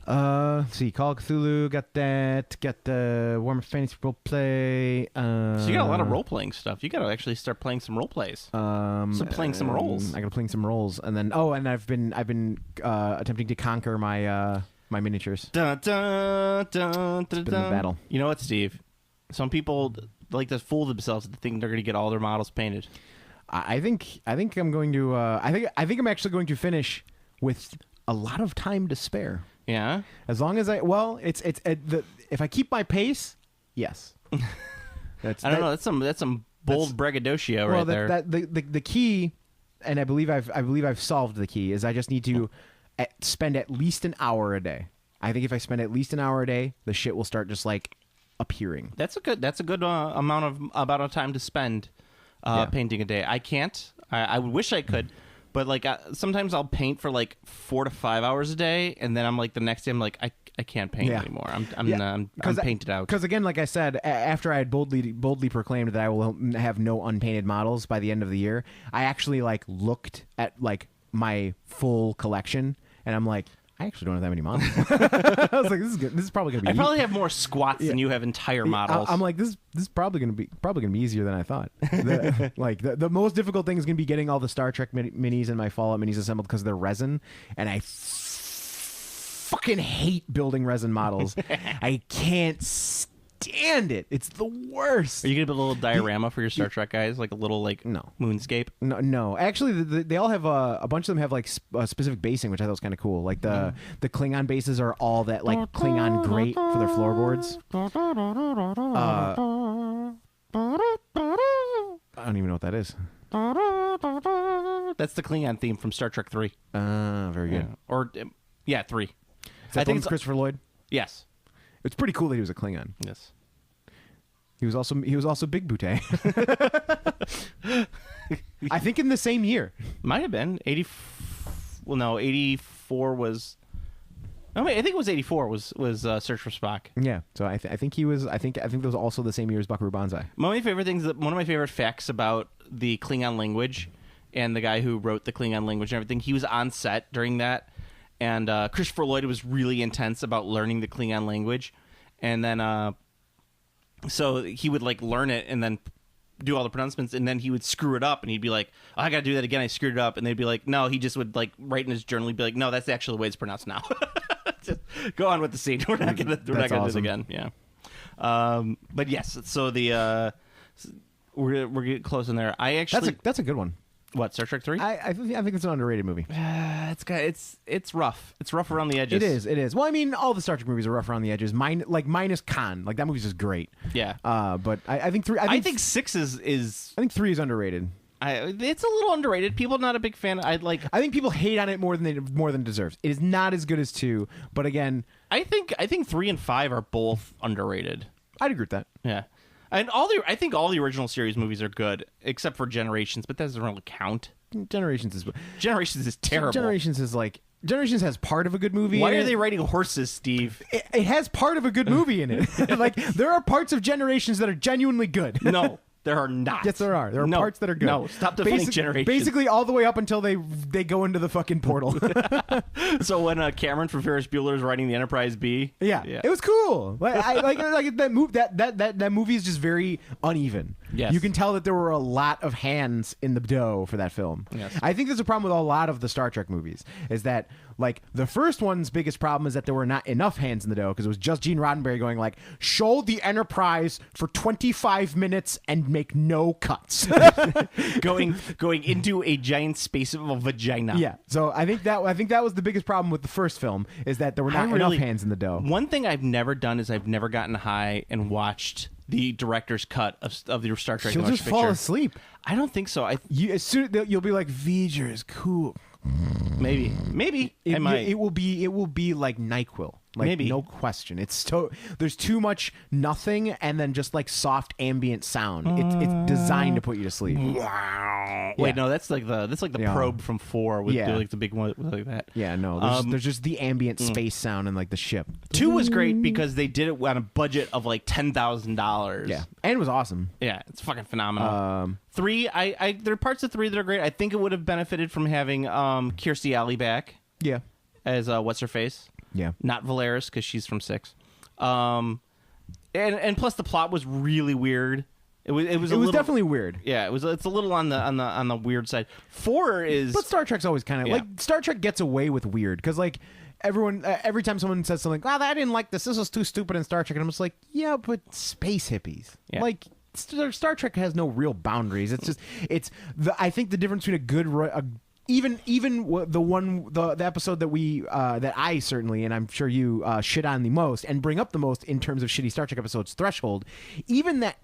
Let's see, Call of Cthulhu, got that. Got the Warhammer Fantasy Roleplay. So you got a lot of role-playing stuff. You got to actually start playing some role-plays. Playing some roles. I got to play some roles. And then, I've been attempting to conquer my my miniatures. Dun, dun, dun, dun, It's been the battle. You know what, Steve? Some people like to fool themselves to think they're going to get all their models painted. I think I'm going to. I think I'm actually going to finish with a lot of time to spare. Yeah. As long as if I keep my pace, yes. I don't know. That's some bold braggadocio right there. The key, and I believe I've solved the key, is I just need to spend at least an hour a day. I think if I spend at least an hour a day, the shit will start just like appearing. That's a good amount of time to spend painting a day. I can't. I wish I could. But like sometimes I'll paint for like 4 to 5 hours a day, and then I'm like the next day I'm like I can't paint anymore. I'm painted out. Because again, like I said, after I had boldly proclaimed that I will have no unpainted models by the end of the year, I actually like looked at like my full collection, and I'm like, I actually don't have that many models. I was like, this is good. This is probably gonna be. I probably have more squats than you have entire models. I'm like, this is probably gonna be easier than I thought. The most difficult thing is gonna be getting all the Star Trek minis and my Fallout minis assembled because they're resin, and I fucking hate building resin models. I can't stand it. It's the worst. Are you gonna build a little diorama for your Star Trek guys, like a little moonscape? No. Actually, they all have a bunch of them have like specific basing, which I thought was kind of cool. Like the Klingon bases are all that like Klingon grate for their floorboards. I don't even know what that is. That's the Klingon theme from Star Trek 3. Very good. Yeah. 3. I think it's Christopher Lloyd. Yes. It's pretty cool that he was a Klingon. Yes. He was also Big Booty. I think in the same year. Might have been 84 was. Oh wait, I think it was 84 was Search for Spock. Yeah. So I think he was. I think that was also the same year as Buckaroo Banzai. One of my favorite facts about the Klingon language and the guy who wrote the Klingon language and everything. He was on set during that. And Christopher Lloyd was really intense about learning the Klingon language. And then, so he would like learn it and then do all the pronouncements. And then he would screw it up and he'd be like, oh, I got to do that again. I screwed it up. And they'd be like, no, he just would like write in his journal. He'd be like, no, that's actually the way it's pronounced now. Just go on with the scene. We're not going to do it again. Yeah. But yes, so we're getting close in there. That's a good one. What, Star Trek 3? I think it's an underrated movie. It's rough. It's rough around the edges. It is. Well, I mean, all the Star Trek movies are rough around the edges. Minus Khan. Like that movie's just great. Yeah. But I think 3. I think 6 is. I think 3 is underrated. It's a little underrated. People are not a big fan. I think people hate on it more than it deserves. It is not as good as 2. But again, I think 3 and 5 are both underrated. I'd agree with that. Yeah. And I think all the original series movies are good, except for Generations, but that doesn't really count. Generations is terrible. Generations has part of a good movie. Why are they writing horses, Steve? It has part of a good movie in it. Like there are parts of Generations that are genuinely good. No. There are not. Yes, there are. There are parts that are good. No, stop defending Generations. Basically, all the way up until they go into the fucking portal. So when Cameron from Ferris Bueller is writing the Enterprise B, yeah, it was cool. Like that move. That movie is just very uneven. Yes. You can tell that there were a lot of hands in the dough for that film. Yes. I think there's a problem with a lot of the Star Trek movies. Is that like the first one's biggest problem is that there were not enough hands in the dough because it was just Gene Roddenberry going like, show the Enterprise for 25 minutes and make no cuts. going into a giant space of a vagina. Yeah. So I think that was the biggest problem with the first film is that there were not enough hands in the dough. One thing I've never done is I've never gotten high and watched the director's cut of the Star Trek. You'll just fall asleep. I don't think so. You'll be like, V'ger is cool. Maybe I might. It will be like NyQuil. Like, Maybe. No question. There's too much nothing and then just like soft ambient sound. It's designed to put you to sleep. Wow. Wait, no, that's like the probe from 4 with like the big one like that. Yeah, no. There's just the ambient space sound and like the ship. 2 was great because they did it on a budget of like $10,000. Yeah, and it was awesome. Yeah, it's fucking phenomenal. 3, there are parts of 3 that are great. I think it would have benefited from having Kirstie Alley back. Yeah. As what's her face. Yeah. Not Valeris, because she's from 6. And plus the plot was really weird. It was definitely weird. Yeah, it's a little on the weird side. 4 is, but Star Trek's always kind of like Star Trek gets away with weird because like everyone every time someone says something, "Wow, I didn't like this. This was too stupid in Star Trek," and I'm just like, yeah, but space hippies, like. Star Trek has no real boundaries. It's just I think the difference between a good even the episode that we that I certainly, and I'm sure you shit on the most and bring up the most in terms of shitty Star Trek episodes, Threshold, even that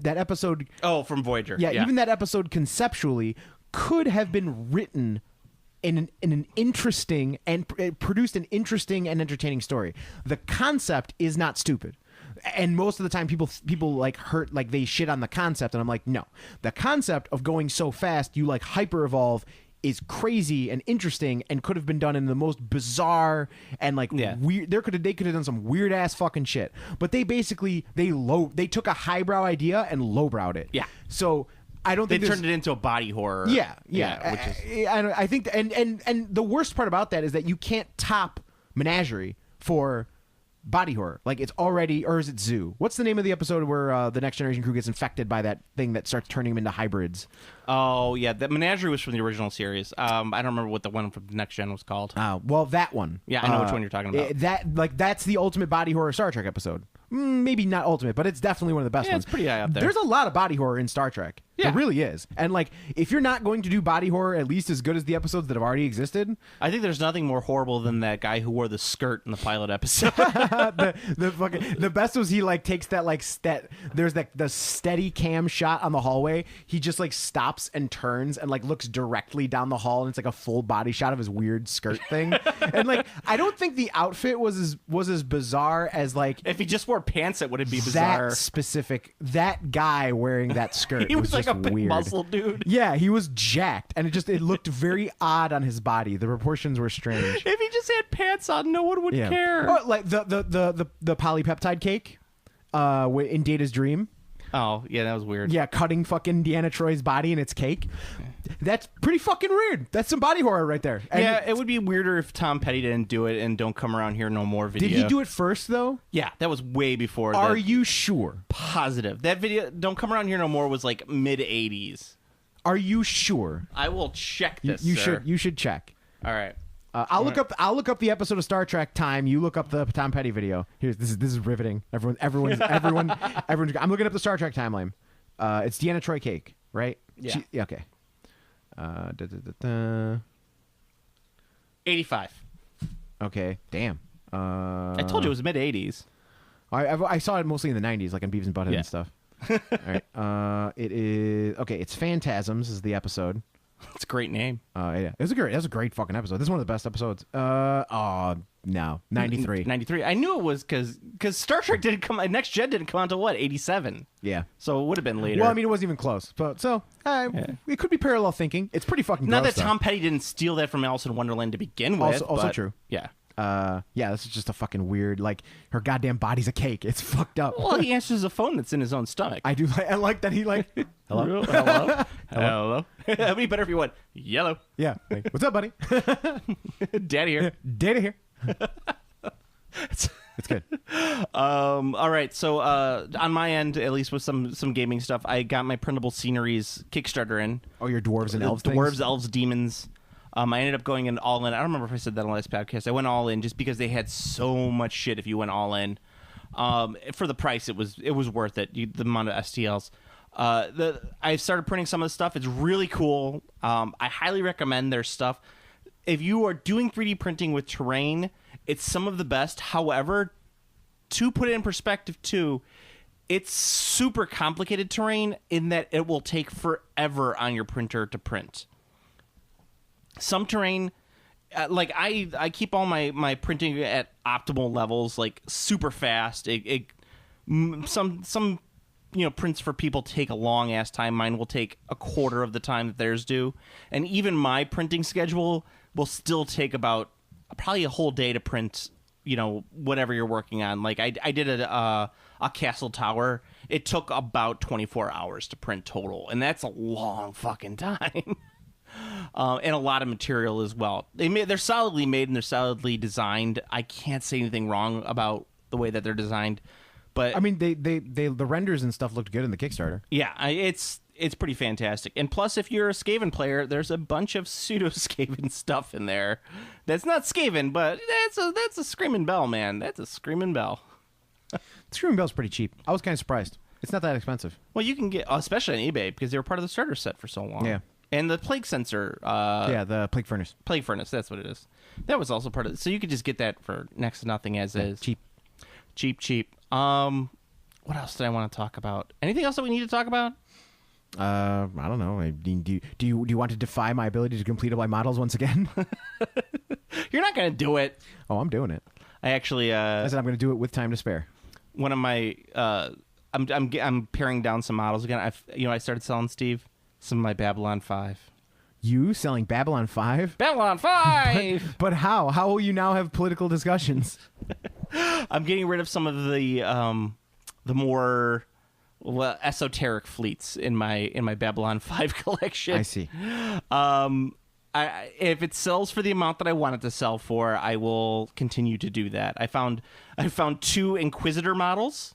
episode from Voyager, even that episode conceptually could have been written in an interesting and produced an interesting and entertaining story. The concept is not stupid. And most of the time people like hurt, like they shit on the concept, and I'm like, no, the concept of going so fast you like hyper evolve is crazy and interesting and could have been done in the most bizarre and like weird. They could have done some weird ass fucking shit, but they basically they took a highbrow idea and lowbrowed it. Yeah. So I don't think they turned it into a body horror. Yeah. Which is... I think and the worst part about that is that you can't top Menagerie for body horror. Like it's already, or is it Zoo? What's the name of the episode where the Next Generation crew gets infected by that thing that starts turning them into hybrids? Oh yeah, that Menagerie was from the original series. I don't remember what the one from Next Gen was called. Well, that one. Yeah, I know which one you're talking about. That's the ultimate body horror Star Trek episode. Maybe not ultimate, but it's definitely one of the best ones. It's pretty high up there. There's a lot of body horror in Star Trek. Yeah. There really is. And like, if you're not going to do body horror at least as good as the episodes that have already existed, I think there's nothing more horrible than that guy who wore the skirt in the pilot episode. the best was he like takes that like there's the steady cam shot on the hallway. He just like stops and turns and like looks directly down the hall, and it's like a full body shot of his weird skirt thing. And like, I don't think the outfit was as bizarre as like if he just wore pants, it wouldn't be bizarre. That guy wearing that skirt. He was like a big weird muscle dude. Yeah, he was jacked, and it looked very odd on his body. The proportions were strange. If he just had pants on, no one would care. Oh, like the polypeptide cake, in Data's dream. Oh yeah, that was weird. Yeah, cutting fucking Deanna Troy's body in its cake. That's pretty fucking weird. That's some body horror right there. And yeah, it would be weirder if Tom Petty didn't do it and Don't Come Around Here No More video. Did he do it first though? Yeah, that was way before. Are you sure? Positive. That video, Don't Come Around Here No More, was like mid 80s. Are you sure? I will check this. You should check. All right. I'll look up the episode of Star Trek Time. You look up the Tom Petty video. This is riveting. Everyone. I'm looking up the Star Trek timeline. It's Deanna Troy cake, right? Yeah. Okay. 85. Okay. Damn. I told you it was mid 80s. I saw it mostly in the 90s, like on Beavis and Butthead and stuff. All right. It is okay. It's Phantasms is the episode. It's a great name. Yeah, it was a great fucking episode. This is one of the best episodes. No, 93. 93. I knew it was because Star Trek didn't come. Next Gen didn't come out until what, 87. Yeah, so it would have been later. Well, I mean, it wasn't even close. But it could be parallel thinking. It's pretty fucking. Not gross, that Tom Petty didn't steal that from Alice in Wonderland to begin with. Also true. Yeah. Yeah, this is just a fucking weird, like, her goddamn body's a cake. It's fucked up. Well, he answers a phone that's in his own stomach. I do. I like that he like, hello? Hello? That'd be better if you went, yellow. Yeah. Like, what's up, buddy? Daddy here. Data here. It's good. All right. So on my end, at least with some gaming stuff, I got my printable sceneries Kickstarter in. Oh, your dwarves and elves Dwarves, things? elves, demons. I ended up going in all in. I don't remember if I said that on the last podcast. I went all in just because they had so much shit. If you went all in, for the price, it was worth it. The amount of STLs. I started printing some of the stuff. It's really cool. I highly recommend their stuff. If you are doing 3D printing with terrain, it's some of the best. However, to put it in perspective too, it's super complicated terrain in that it will take forever on your printer to print. Some terrain, like I keep all my printing at optimal levels, like super fast. Some prints for people take a long ass time. Mine will take a quarter of the time that theirs do, and even my printing schedule will still take about probably a whole day to print. Whatever you're working on. Like I did a castle tower. It took about 24 hours to print total, and that's a long fucking time. and a lot of material as well. They're solidly made and they're solidly designed. I can't say anything wrong about the way that they're designed. But I mean, the renders and stuff looked good in the Kickstarter. Yeah, it's pretty fantastic. And plus, if you're a Skaven player, there's a bunch of pseudo-Skaven stuff in there. That's not Skaven, but that's a Screaming Bell, man. That's a Screaming Bell. Screaming Bell's pretty cheap. I was kind of surprised. It's not that expensive. Well, you can get, especially on eBay, because they were part of the starter set for so long. Yeah. And the plague sensor. The plague furnace. Plague furnace, that's what it is. That was also part of it. So you could just get that for next to nothing as is. Cheap. Cheap. What else did I want to talk about? Anything else that we need to talk about? I don't know. Do you want to defy my ability to complete all my models once again? You're not going to do it. Oh, I'm doing it. I actually. I said I'm going to do it with time to spare. One of my. I'm paring down some models again. I started selling Steve some of my Babylon 5. You selling Babylon 5? Babylon 5. But how? How will you now have political discussions? I'm getting rid of some of the more esoteric fleets in my Babylon 5 collection. I see. If it sells for the amount that I want it to sell for, I will continue to do that. I found 2 Inquisitor models.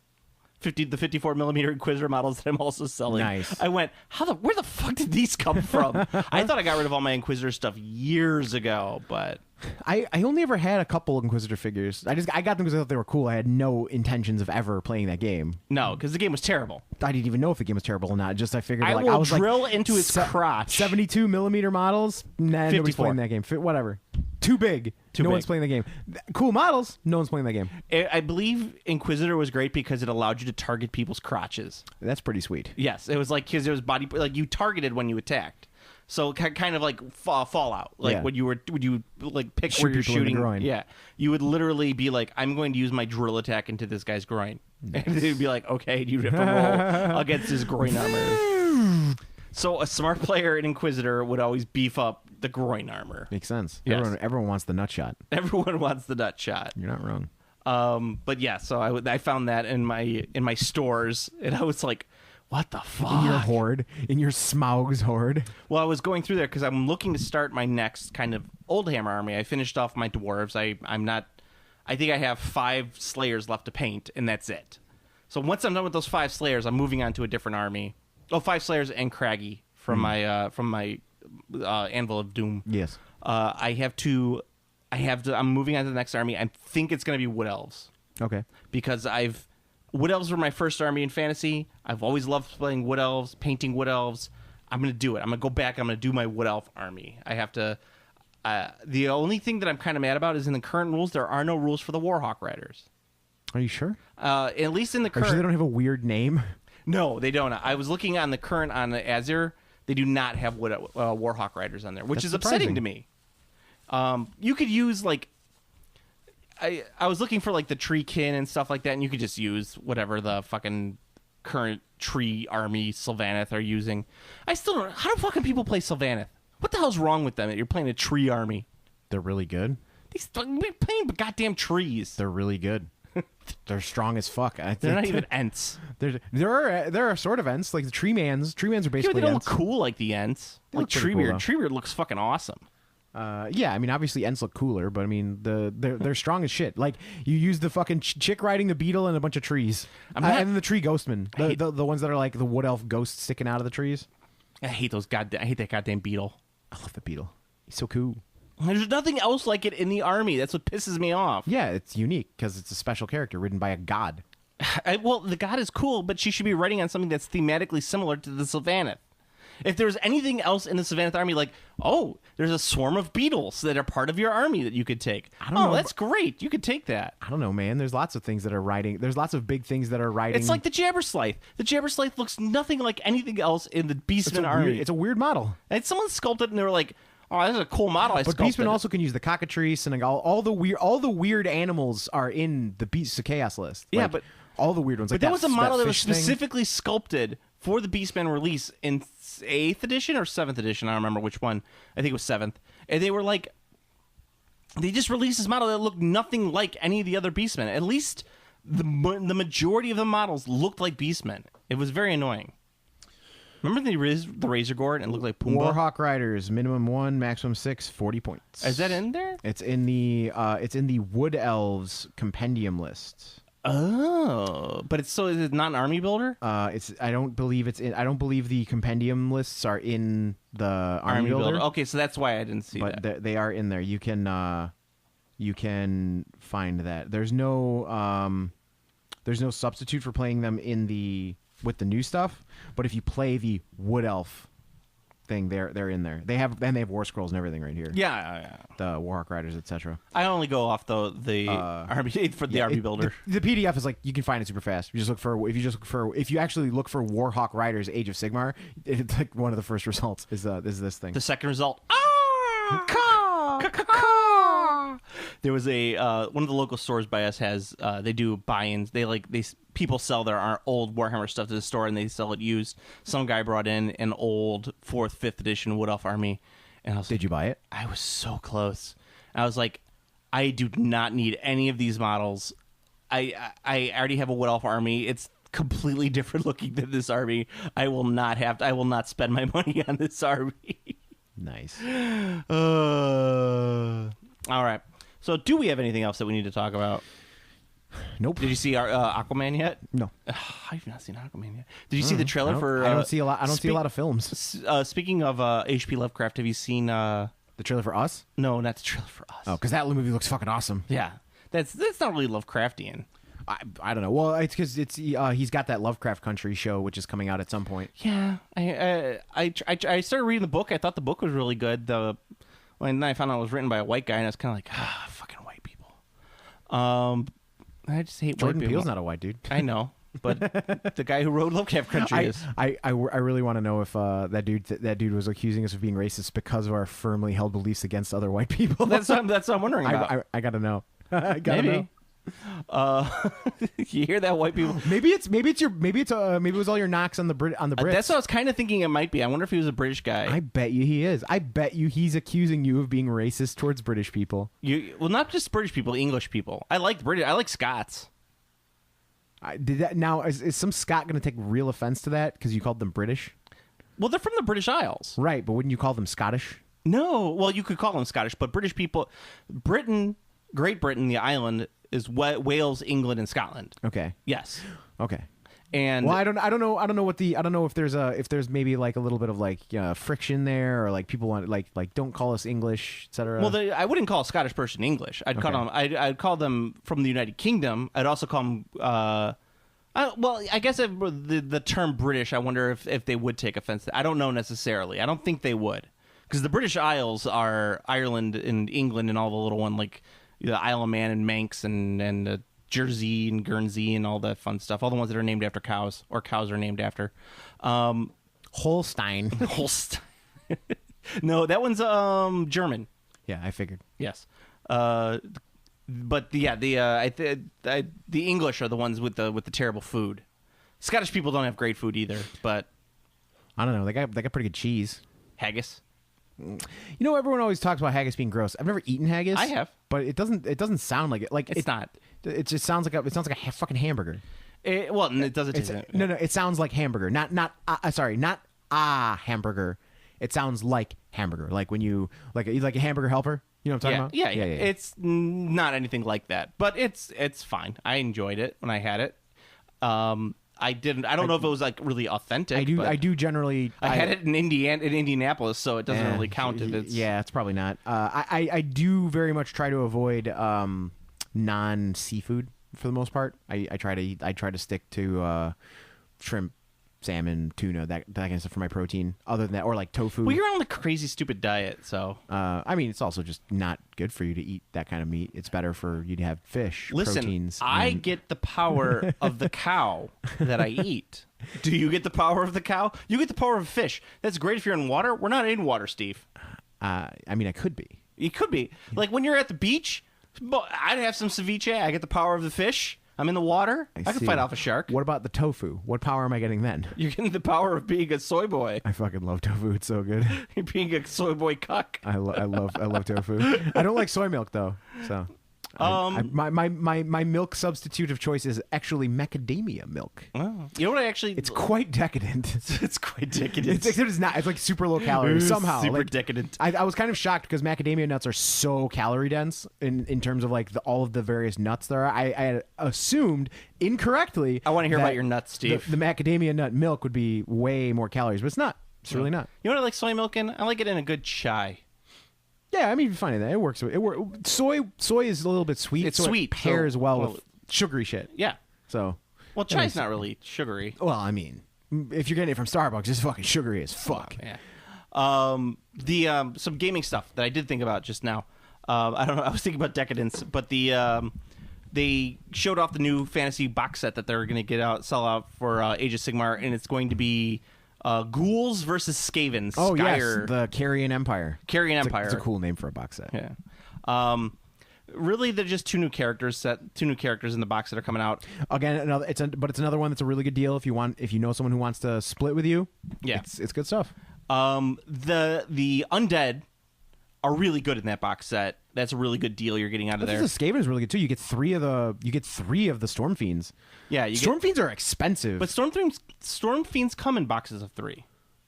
The 54 millimeter Inquisitor models that I'm also selling. Nice. I went, where the fuck did these come from? I thought I got rid of all my Inquisitor stuff years ago, but I only ever had a couple Inquisitor figures. I got them because I thought they were cool. I had no intentions of ever playing that game. no, because the game was terrible. I didn't even know if the game was terrible or not. Just I figured I like will I was drill like, into its crotch. 72 millimeter models. Nah, nobody's 54. playing that game. Whatever. Too big. Too no big. one's playing the game. Cool models. No one's playing that game. I believe Inquisitor was great because it allowed you to target people's crotches. That's pretty sweet. Yes, it was like because it was like you targeted when you attacked. So kind of like Fallout, like Yeah. when you like pick Shoot where you're people in the shooting. groin. Yeah, you would literally be like, I'm going to use my drill attack into this guy's groin, and they'd be like, okay, you'd have to roll against his groin armor. So a smart player in Inquisitor would always beef up the groin armor. Makes sense. Yes. Everyone wants the nut shot. Everyone wants the nut shot. You're not wrong. But yeah, so I found that in my stores, and I was like, what the fuck? In your horde, in your Smaug's horde. Well, I was going through there because I'm looking to start my next kind of old hammer army. I finished off my dwarves. I think I have 5 slayers left to paint, and that's it. So once I'm done with those 5 slayers, I'm moving on to a different army. Oh, 5 slayers and Craggy from my Anvil of Doom. Yes. I'm moving on to the next army. I think it's going to be Wood Elves. Okay. Because Wood Elves were my first army in fantasy. I've always loved playing Wood Elves, painting Wood Elves. I'm going to do it. I'm going to go back. I'm going to do my Wood Elf army. I have to... the only thing that I'm kind of mad about is in the current rules, there are no rules for the Warhawk Riders. Are you sure? At least in the Are you current... sure they don't have a weird name? No, they don't. I was looking on the current on the Azure. They do not have Warhawk Riders on there, which That's is surprising. upsetting to me. You could use like... I was looking for like the Treekin and stuff like that, and you could just use whatever the fucking current tree army Sylvaneth are using. I still don't. How do fucking people play Sylvaneth? What the hell's wrong with them that you're playing a tree army? They're really good. We're playing goddamn trees. They're really good. They're strong as fuck. They're not even Ents. There are sort of Ents, like the tree mans. Tree mans are Yeah, but basically they don't Ents. look cool like the Ents. They Like look pretty cool, Treebeard. though. Treebeard looks fucking awesome. Yeah, I mean, obviously Ents look cooler, but I mean, they're strong as shit. Like you use the fucking chick riding the beetle and a bunch of trees, and then the tree ghostmen, the ones that are like the wood elf ghosts sticking out of the trees. I hate that goddamn beetle. I love the beetle. He's so cool. There's nothing else like it in the army. That's what pisses me off. Yeah, it's unique because it's a special character ridden by a god. Well, the god is cool, but she should be writing on something that's thematically similar to the Sylvaneth. If there's anything else in the Sylvaneth army, like, oh, there's a swarm of beetles that are part of your army that you could take. I don't know. That's great. You could take that. I don't know, man. There's lots of things that are riding. There's lots of big things that are riding. It's like the Jabberslythe. The Jabberslythe looks nothing like anything else in the Beastman army. It's a weird model. And someone sculpted, and they were like, "Oh, this is a cool model." I But sculpted. Beastmen also can use the cockatrice and like, all the weird animals are in the Beasts of Chaos list. Yeah, Like, but all the weird ones. But like that was a model that was fish thing. specifically sculpted for the Beastman release in 8th edition or 7th edition. I don't remember which one. I think it was 7th. And they were like, they just released this model that looked nothing like any of the other Beastmen. At least the majority of the models looked like Beastmen. It was very annoying. Remember the Razor Gourd and it looked like Pumbaa? Warhawk Riders, minimum 1, maximum 6, 40 points. Is that in there? It's in the Wood Elves compendium list. Oh, but is it not an army builder? I don't believe the compendium lists are in the army builder. Okay, so that's why I didn't see that. But they are in there. You can find that. There's no substitute for playing them with the new stuff. But if you play the Wood Elf thing, they're in there. They have War Scrolls and everything right here. Yeah. The Warhawk Riders, etc. I only go off the army for the army builder. The PDF is like you can find it super fast. If you actually look for Warhawk Riders Age of Sigmar, it's like one of the first results is this thing. The second result. There was one of the local stores by us has they do buy-ins. People sell their old Warhammer stuff to the store and they sell it used. Some guy brought in an old 4th, 5th edition Wood Elf army, and I was Did you buy it? I was so close. I was like, I do not need any of these models. I already have a Wood Elf army. It's completely different looking than this army. I will not spend my money on this army. Nice. All right. So, do we have anything else that we need to talk about? Nope. Did you see our Aquaman yet? No. I've not seen Aquaman yet. Did you see the trailer for? I don't see a lot. I don't see a lot of films. Speaking of H.P. Lovecraft, have you seen the trailer for Us? No, not the trailer for Us. Oh, because that movie looks fucking awesome. Yeah, that's not really Lovecraftian. I don't know. Well, it's because he's got that Lovecraft Country show which is coming out at some point. Yeah, I started reading the book. I thought the book was really good. When I found out it was written by a white guy, and I was kind of like, fucking white people. I just hate Jordan white people. Peele's not a white dude. I know, but the guy who wrote Lovecraft Country is. I really want to know if that dude was accusing us of being racist because of our firmly held beliefs against other white people. That's what I'm wondering about. I gotta know. I gotta Maybe. know. You hear that, white people? Maybe it was all your knocks on the Brits. That's what I was kind of thinking it might be. I wonder if he was a British guy. I bet you he is. I bet you he's accusing you of being racist towards British people. Well, not just British people, English people. I like British. I like Scots. Is some Scot going to take real offense to that because you called them British? Well, they're from the British Isles, right? But wouldn't you call them Scottish? No. Well, you could call them Scottish, but British people, Great Britain, the island, is Wales, England, and Scotland. Okay. Yes. Okay. And well, I don't know if there's maybe like a little bit of like friction there, or like people want like don't call us English, etc. Well, I wouldn't call a Scottish person English. I'd call them. I'd call them from the United Kingdom. I'd also call them. Well, I guess the term British. I wonder if they would take offense to. I don't know necessarily. I don't think they would, because the British Isles are Ireland and England and all the little one like the Isle of Man and Manx and Jersey and Guernsey and all that fun stuff. All the ones that are named after cows or cows are named after. Holstein. Holstein. No, that one's German. Yeah, I figured. Yes. But the English are the ones with the terrible food. Scottish people don't have great food either, but I don't know. They got pretty good cheese. Haggis. Everyone always talks about haggis being gross. I've never eaten haggis. I have, but it doesn't sound like it. Like it's not. It just sounds like a fucking hamburger. It doesn't taste it. No, it sounds like hamburger. Not hamburger. It sounds like hamburger. Like when you like a hamburger helper. You know what I'm talking about? Yeah. Yeah. It's not anything like that, but it's fine. I enjoyed it when I had it. I don't know if it was like really authentic. I do generally. I had it in Indianapolis, so it doesn't really count. It's probably not. I do very much try to avoid non-seafood for the most part. I try to stick to shrimp, salmon, tuna, that kind of stuff for my protein. Other than that, or like tofu. Well, you're on the crazy stupid diet, so. I mean, it's also just not good for you to eat that kind of meat. It's better for you to have fish, Listen, proteins. I get the power of the cow that I eat. Do you get the power of the cow? You get the power of fish. That's great if you're in water. We're not in water, Steve. I mean, I could be. You could be. Like when you're at the beach, I'd have some ceviche. I get the power of the fish. I'm in the water. I can fight off a shark. What about the tofu? What power am I getting then? You're getting the power of being a soy boy. I fucking love tofu. It's so good. You're being a soy boy cuck. I love tofu. I don't like soy milk though. So My milk substitute of choice is actually macadamia milk. Oh. You know what? It's quite decadent. It's quite decadent. It's not. It's like super low calories somehow. Super like, decadent. I was kind of shocked because macadamia nuts are so calorie dense in terms of like all of the various nuts there are. I had assumed incorrectly. I want to hear that about your nuts, Steve. The macadamia nut milk would be way more calories, but it's not. It's really not. You know what I like soy milk in? I like it in a good chai. Yeah, I mean, fine that it works. Soy is a little bit sweet. It's so sweet, It pairs so- well well- with sugary shit. Yeah. So, Well, chai's not really sugary. well, I mean, if you're getting it from Starbucks, it's fucking sugary as fuck. Yeah. Some gaming stuff that I did think about just now. I don't know. I was thinking about decadence, but they showed off the new fantasy box set that they're going to sell out for Age of Sigmar, and it's going to be Ghouls versus Skavens. Oh Skyer. yes, the Carrion Empire. Carrion Empire. It's a cool name for a box set. Yeah. Really, they're just two new characters in the box that are coming out. Again, but it's another one that's a really good deal if you know someone who wants to split with you. Yeah. it's good stuff. The undead are really good in that box set. That's a really good deal you're getting out of there. The Skaven is really good too. You get three of the Storm Fiends. Yeah, Storm Fiends are expensive. But Storm Fiends come in boxes of 3.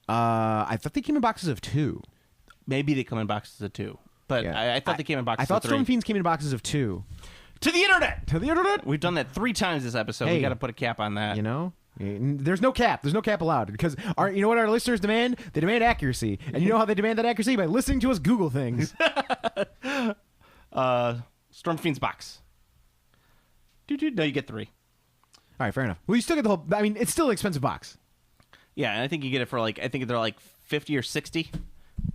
I thought they came in boxes of 2. Maybe they come in boxes of 2. But Yeah. I thought they came in boxes of 3. I thought Storm Fiends came in boxes of 2. To the internet! To the internet? We've done that 3 times this episode. Hey. We got to put a cap on that. You know? There's no cap. There's no cap allowed because you know what our listeners demand? They demand accuracy, and you know how they demand that accuracy by listening to us Google things. Storm Fiends box. No, you get 3. All right, fair enough. Well, you still get the whole. I mean, it's still an expensive box. Yeah, and I think you get it for I think they're like 50 or 60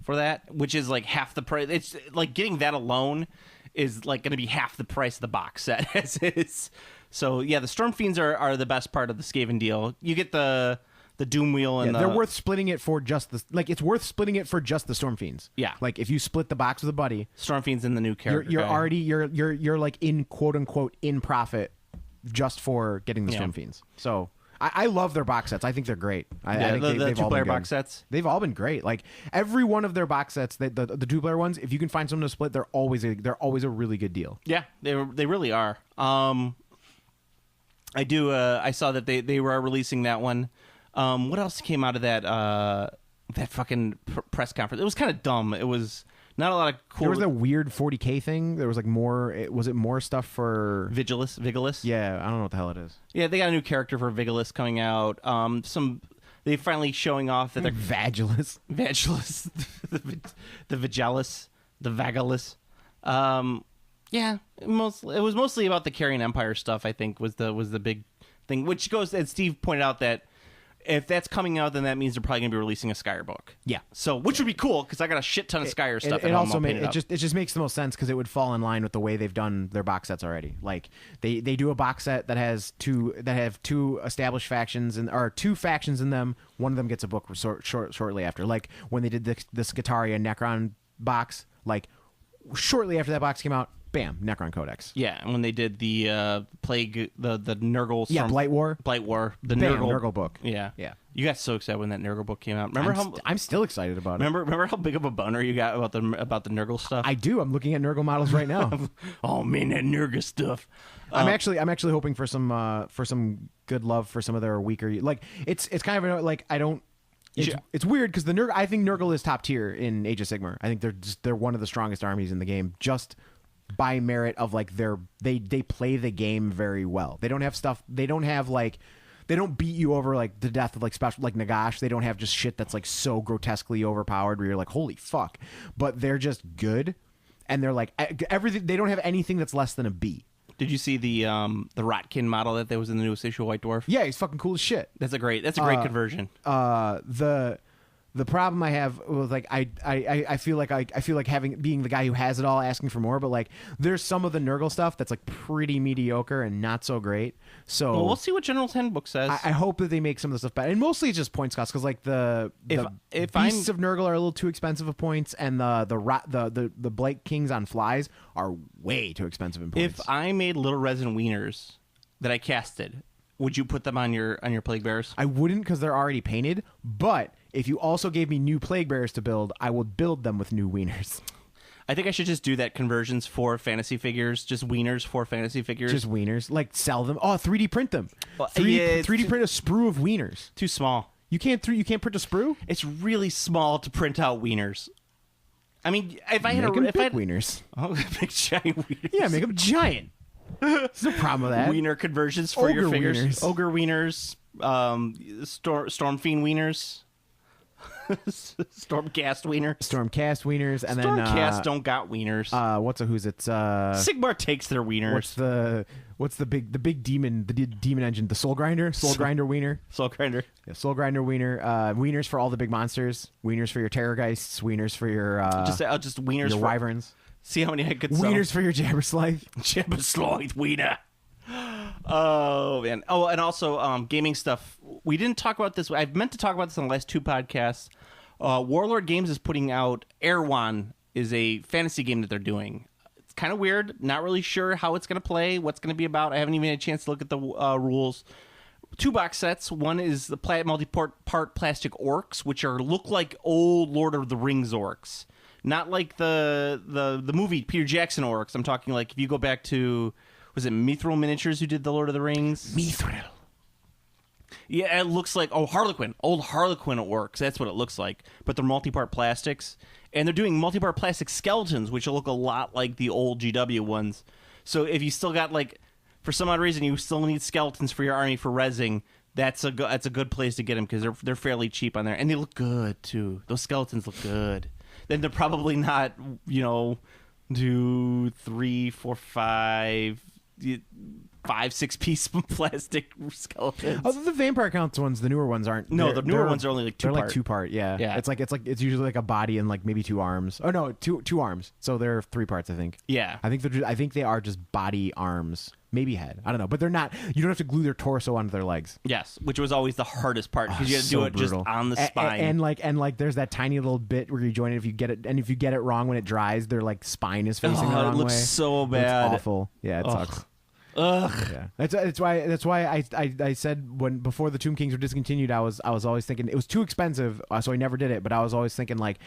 for that, which is like half the price. It's like getting that alone is like going to be half the price of the box set as is. So yeah, the Storm Fiends are the best part of the Skaven deal. You get the Doom Wheel and they're worth splitting it for just the it's worth splitting it for just the Storm Fiends. Yeah, like if you split the box with a buddy, Storm Fiends and the new character. You're already you're like in quote unquote in profit just for getting the Storm Fiends. So I love their box sets. I think they're great. I think the they've all been 2-player good. box sets. They've all been great. Like every one of their box sets, the 2-player ones, if you can find someone to split, they're always a really good deal. Yeah, they really are. I do. I saw that they were releasing that one. What else came out of that fucking press conference? It was kind of dumb. It was not a lot of cool. There was a weird 40K thing. There was like more. Was it more stuff for Vigilus? Yeah, I don't know what the hell it is. Yeah, they got a new character for Vigilus coming out. They finally showing off that they're Vagilus, the Vigilis, the Vagilus. Yeah, it was mostly about the Carrion Empire stuff. I think was the big thing, which goes, as Steve pointed out, that if that's coming out, then that means they're probably going to be releasing a Skyer book. Yeah, so which would be cool because I got a shit ton of Skyer stuff. It also just makes the most sense because it would fall in line with the way they've done their box sets already. Like they do a box set that has two established factions or 2 factions in them. One of them gets a book shortly after. Like when they did this Skitaria Necron box, like shortly after that box came out. Bam, Necron Codex. Yeah, and when they did the Plague, the Nurgle... Yeah, Blight War, the Bam, Nurgle... Nurgle book. Yeah. Yeah. You got so excited when that Nurgle book came out. I'm still excited about it. Remember how big of a boner you got about the Nurgle stuff? I do. I'm looking at Nurgle models right now. Oh, man, that Nurgle stuff. I'm actually hoping for some good love for some of their weaker... Like, it's kind of like, I don't... It's weird because I think Nurgle is top tier in Age of Sigmar. I think they're one of the strongest armies in the game, just by merit of like they play the game very well. They don't have stuff. They don't beat you over like the death of like special like Nagash. They don't have just shit that's like so grotesquely overpowered where you're like holy fuck. But they're just good, and they're like everything. They don't have anything that's less than a B. Did you see the Rotkin model that was in the newest issue of White Dwarf? Yeah, he's fucking cool as shit. That's a great conversion. The problem I have with like I feel like being the guy who has it all asking for more, but like there's some of the Nurgle stuff that's like pretty mediocre and not so great. So we'll see what General's Handbook says. I hope that they make some of the stuff better, and mostly it's just points cost because like the Beasts of Nurgle are a little too expensive of points, and the Blight Kings on flies are way too expensive in points. If I made little resin wieners that I casted, would you put them on your Plague Bearers? I wouldn't because they're already painted, but if you also gave me new Plague Bearers to build, I would build them with new wieners. I think I should just do that conversions for fantasy figures, just wieners for fantasy figures. Just wieners, like sell them. Oh, 3D print them. Well, 3D print a sprue of wieners. Too small. You can't print a sprue. It's really small to print out wieners. I mean, if I had wieners. Oh, big giant wieners. Yeah, make them giant. There's no problem with that. Wiener conversions for your Ogre figures. wieners. Ogre wieners, Storm Fiend wieners, Stormcast wieners. Stormcast wieners, and Stormcast don't got wieners. Sigmar takes their wieners. What's the big demon, the demon engine, the Soul Grinder wiener. Soul Grinder. Yeah, Soul Grinder wiener. Wieners for all the big monsters. Wieners for your Terrorgeists. Wieners for your just wieners your for wyverns. See how many I could sell. Wieners for your Jabberslythe. Jabberslythe wiener. Oh man. Oh, and also gaming stuff. We didn't talk about this. I've meant to talk about this on the last 2 podcasts. Warlord Games is putting out Erwan, is a fantasy game that they're doing. It's kind of weird. Not really sure how it's going to play, what's going to be about. I haven't even had a chance to look at the rules. 2 box sets. One is the multi-part plastic orcs, which look like old Lord of the Rings orcs. Not like the movie Peter Jackson orcs. I'm talking like if you go back to, was it Mithril Miniatures who did the Lord of the Rings? Mithril. Yeah, it looks like Harlequin, old Harlequin orcs. That's what it looks like. But they're multi-part plastics, and they're doing multi-part plastic skeletons, which will look a lot like the old GW ones. So if you still got for some odd reason you still need skeletons for your army for rezzing, that's a good place to get them because they're fairly cheap on there, and they look good too. Those skeletons look good. Then they're probably not, 2, 3, 4, 5, 6 piece plastic skeletons. Oh, the Vampire Counts ones, the newer ones aren't. No, the newer ones are only like 2 They're part. like 2 part. Yeah. Yeah. It's usually like a body and like maybe 2 arms. Oh no, two arms. So they're 3 parts, I think. Yeah. I think they are just body, arms, maybe head. I don't know, but they're not. You don't have to glue their torso onto their legs. Yes, which was always the hardest part because you had to do it brutal. just on the spine. And there's that tiny little bit where you join it if you get it wrong when it dries, their like spine is facing the wrong way. It looks so bad. It's awful. Yeah, it sucks. Ugh. Yeah, that's why I said before the Tomb Kings were discontinued, I was always thinking it was too expensive, so I never did it. But I was always thinking like,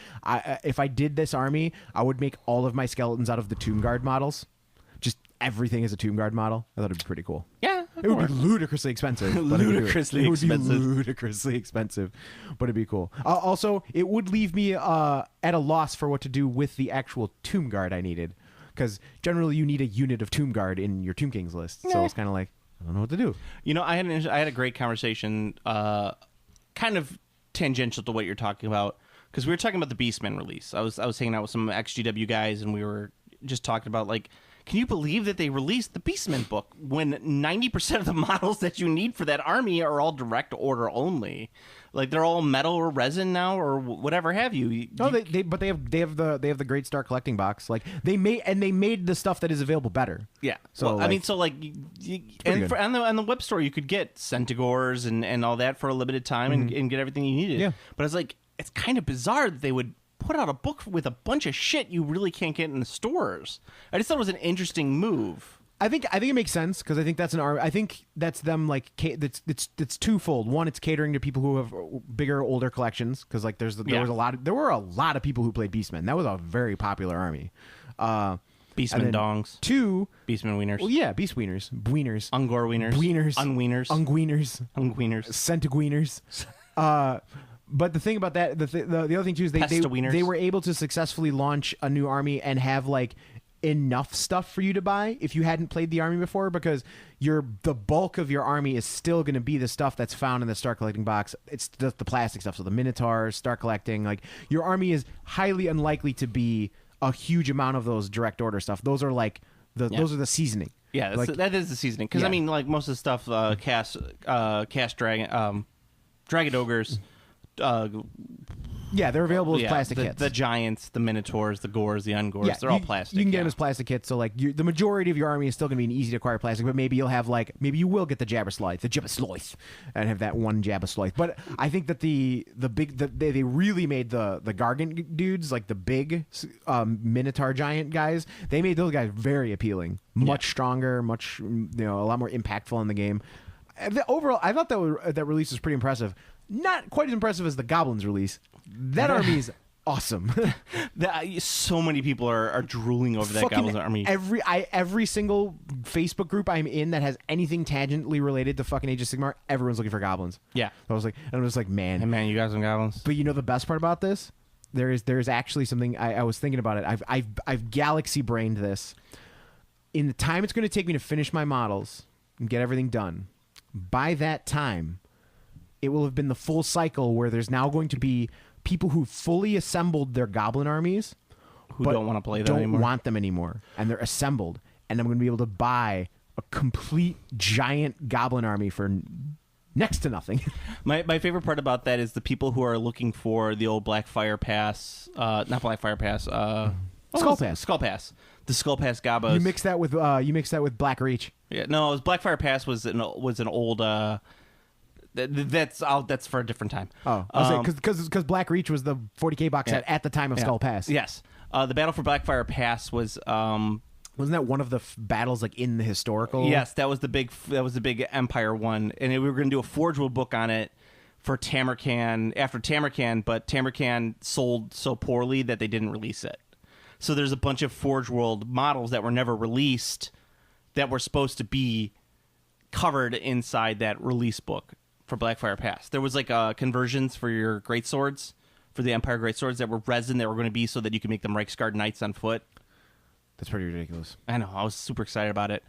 if I did this army, I would make all of my skeletons out of the Tomb Guard models. Just everything is a Tomb Guard model. I thought it'd be pretty cool. Yeah, it would be ludicrously expensive. But ludicrously expensive. It would be ludicrously expensive, but it'd be cool. Also, it would leave me at a loss for what to do with the actual Tomb Guard I needed. Because generally you need a unit of Tomb Guard in your Tomb Kings list. So it's kind of like, I don't know what to do. I had a great conversation, kind of tangential to what you're talking about, because we were talking about the Beastmen release. I was hanging out with some XGW guys, and we were just talking about, like, can you believe that they released the Beastmen book when 90% of the models that you need for that army are all direct order only? Like they're all metal or resin now or whatever have you. No, they have the Great Star collecting box. Like they made the stuff that is available better. Yeah. So well, on the web store you could get Centaurs and all that for a limited time and get everything you needed. Yeah. But it's like it's kind of bizarre that they would put out a book with a bunch of shit you really can't get in the stores. I just thought it was an interesting move. I think it makes sense because I think that's I think that's them like it's twofold. One, it's catering to people who have bigger, older collections because like there were a lot of people who played Beastmen. That was a very popular army. Beastmen dongs. 2, Beastmen wieners. Well, yeah, Beast wieners, Ungor wieners, unwieners, Ungwieners, Centiguieners. But the thing about that, the other thing too is they were able to successfully launch a new army and have like enough stuff for you to buy if you hadn't played the army before, because the bulk of your army is still going to be the stuff that's found in the Star Collecting box. It's the plastic stuff, so the Minotaurs, Star Collecting. Like your army is highly unlikely to be a huge amount of those direct order stuff. Those are like those are the seasoning. Yeah, that is the seasoning. Because I mean, like most of the stuff, cast dragon ogres. Yeah, they're available as plastic kits. The giants, the minotaurs, the gores, the ungores, they're all plastic. You can get them as plastic kits, so like the majority of your army is still going to be an easy to acquire plastic, but maybe you will get the Jabberslythe, and have that one Jabberslythe. But I think that they really made the Gargant dudes, like the big Minotaur giant guys, they made those guys very appealing, much stronger, much a lot more impactful in the game. Overall, I thought that release was pretty impressive. Not quite as impressive as the Goblins release. That army is awesome. So many people are drooling over that Goblins army. Every single Facebook group I'm in that has anything tangentially related to fucking Age of Sigmar, everyone's looking for goblins. Yeah. So I was like, man. Hey, man, you got some goblins? But you know the best part about this? There's actually something I was thinking about it. I've galaxy brained this. In the time it's going to take me to finish my models and get everything done, by that time, it will have been the full cycle where there's now going to be people who fully assembled their goblin armies who don't want to play them anymore. Don't want them anymore, and they're assembled, and I'm going to be able to buy a complete giant goblin army for next to nothing. My favorite part about that is the people who are looking for the old Blackfire Pass, not Blackfire Pass, Skull Pass. Skull Pass. The Skull Pass Gobos. You mix that with Black Reach. Yeah, no, it was Blackfire Pass was an old. That's for a different time. Oh, because Black Reach was the 40K box set at the time of Skull Pass. Yes, the battle for Blackfire Pass was. Wasn't that one of the battles like in the historical? Yes, that was the big Empire one, and we were going to do a Forge World book on it for Tamarkan after Tamarkan, but Tamarkan sold so poorly that they didn't release it. So there's a bunch of Forge World models that were never released that were supposed to be covered inside that release book for Blackfire Pass. There was like conversions for your greatswords, for the Empire greatswords that were resin that were going to be so that you could make them Reiksguard Knights on foot. That's pretty ridiculous. I know. I was super excited about it.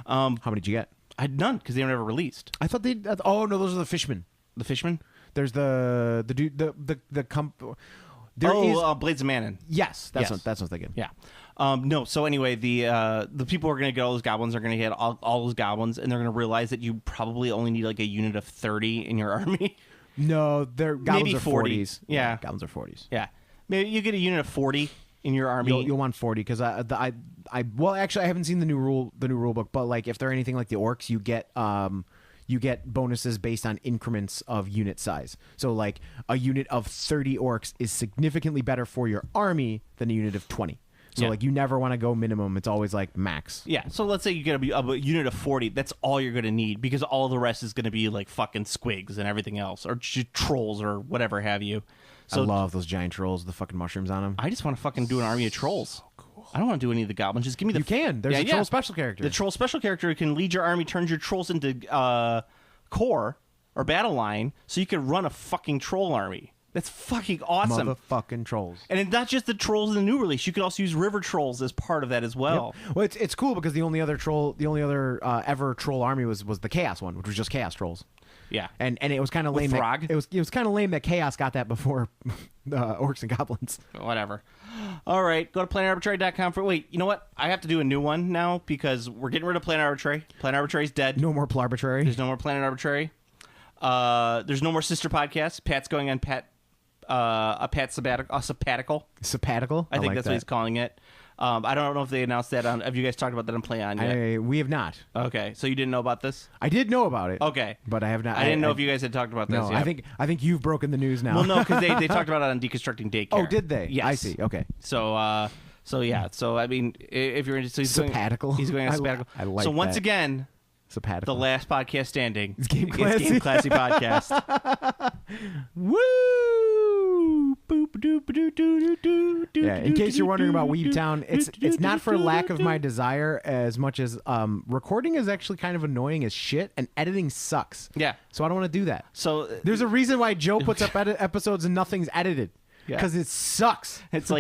How many did you get? I had none because they were never released. I thought they. Oh no, those are the fishmen. The fishmen? There's the dude the Blades of Manon. Yes, that's what I'm thinking. Yeah. No. So anyway, the people who are going to get all those goblins are going to get all those goblins, and they're going to realize that you probably only need like a unit of 30 in your army. No, they're goblins maybe are 40. 40s. Yeah, goblins are 40s. Yeah, maybe you get a unit of 40 in your army. You'll want 40 because well actually I haven't seen the new rule book, but like if they're anything like the orcs, you get bonuses based on increments of unit size. So like a unit of 30 orcs is significantly better for your army than a unit of 20. So like you never want to go minimum. It's always like max. Yeah. So let's say you get a unit of 40. That's all you're going to need because all the rest is going to be like fucking squigs and everything else or trolls or whatever have you. So I love those giant trolls with the fucking mushrooms on them. I just want to fucking do an army of trolls. So cool. I don't want to do any of the goblins. Just give me the... You can. There's a troll special character. The troll special character can lead your army, turns your trolls into core or battle line so you can run a fucking troll army. That's fucking awesome. Motherfucking trolls. And it's not just the trolls in the new release. You can also use river trolls as part of that as well. Yep. Well, it's cool because the only other ever troll army was the Chaos one, which was just Chaos trolls. Yeah. And it was kind of lame. It was kind of lame that Chaos got that before Orcs and Goblins. Whatever. All right. Go to planetarbitrary.com for... Wait, you know what? I have to do a new one now because we're getting rid of Planet Arbitrary. Planet Arbitrary is dead. No more Plarbitrary. There's no more Planet Arbitrary. There's no more sister podcasts. Pat's going on a sabbatical. Sabbatical? I think that's what he's calling it. I don't know if they announced that on... Have you guys talked about that on Play On yet? We have not. Okay, so you didn't know about this? I did know about it. Okay. But I have not... I didn't know if you guys had talked about this no, yet. I think you've broken the news now. Well, no, because they talked about it on Deconstructing Daycare. Oh, did they? Yes. I see. Okay. So yeah. So, I mean, if you're interested... Sabbatical. He's going on a sabbatical. I like So, once that. again... Sabbatical. The last podcast standing. It's Game Classy. It's Game Classy Podcast. Woo! Yeah, in case you're wondering about Weebtown, it's not for lack of my desire as much as recording is actually kind of annoying as shit and editing sucks. Yeah. So I don't want to do that. So there's a reason why Joe puts up episodes and nothing's edited. Because it sucks. It's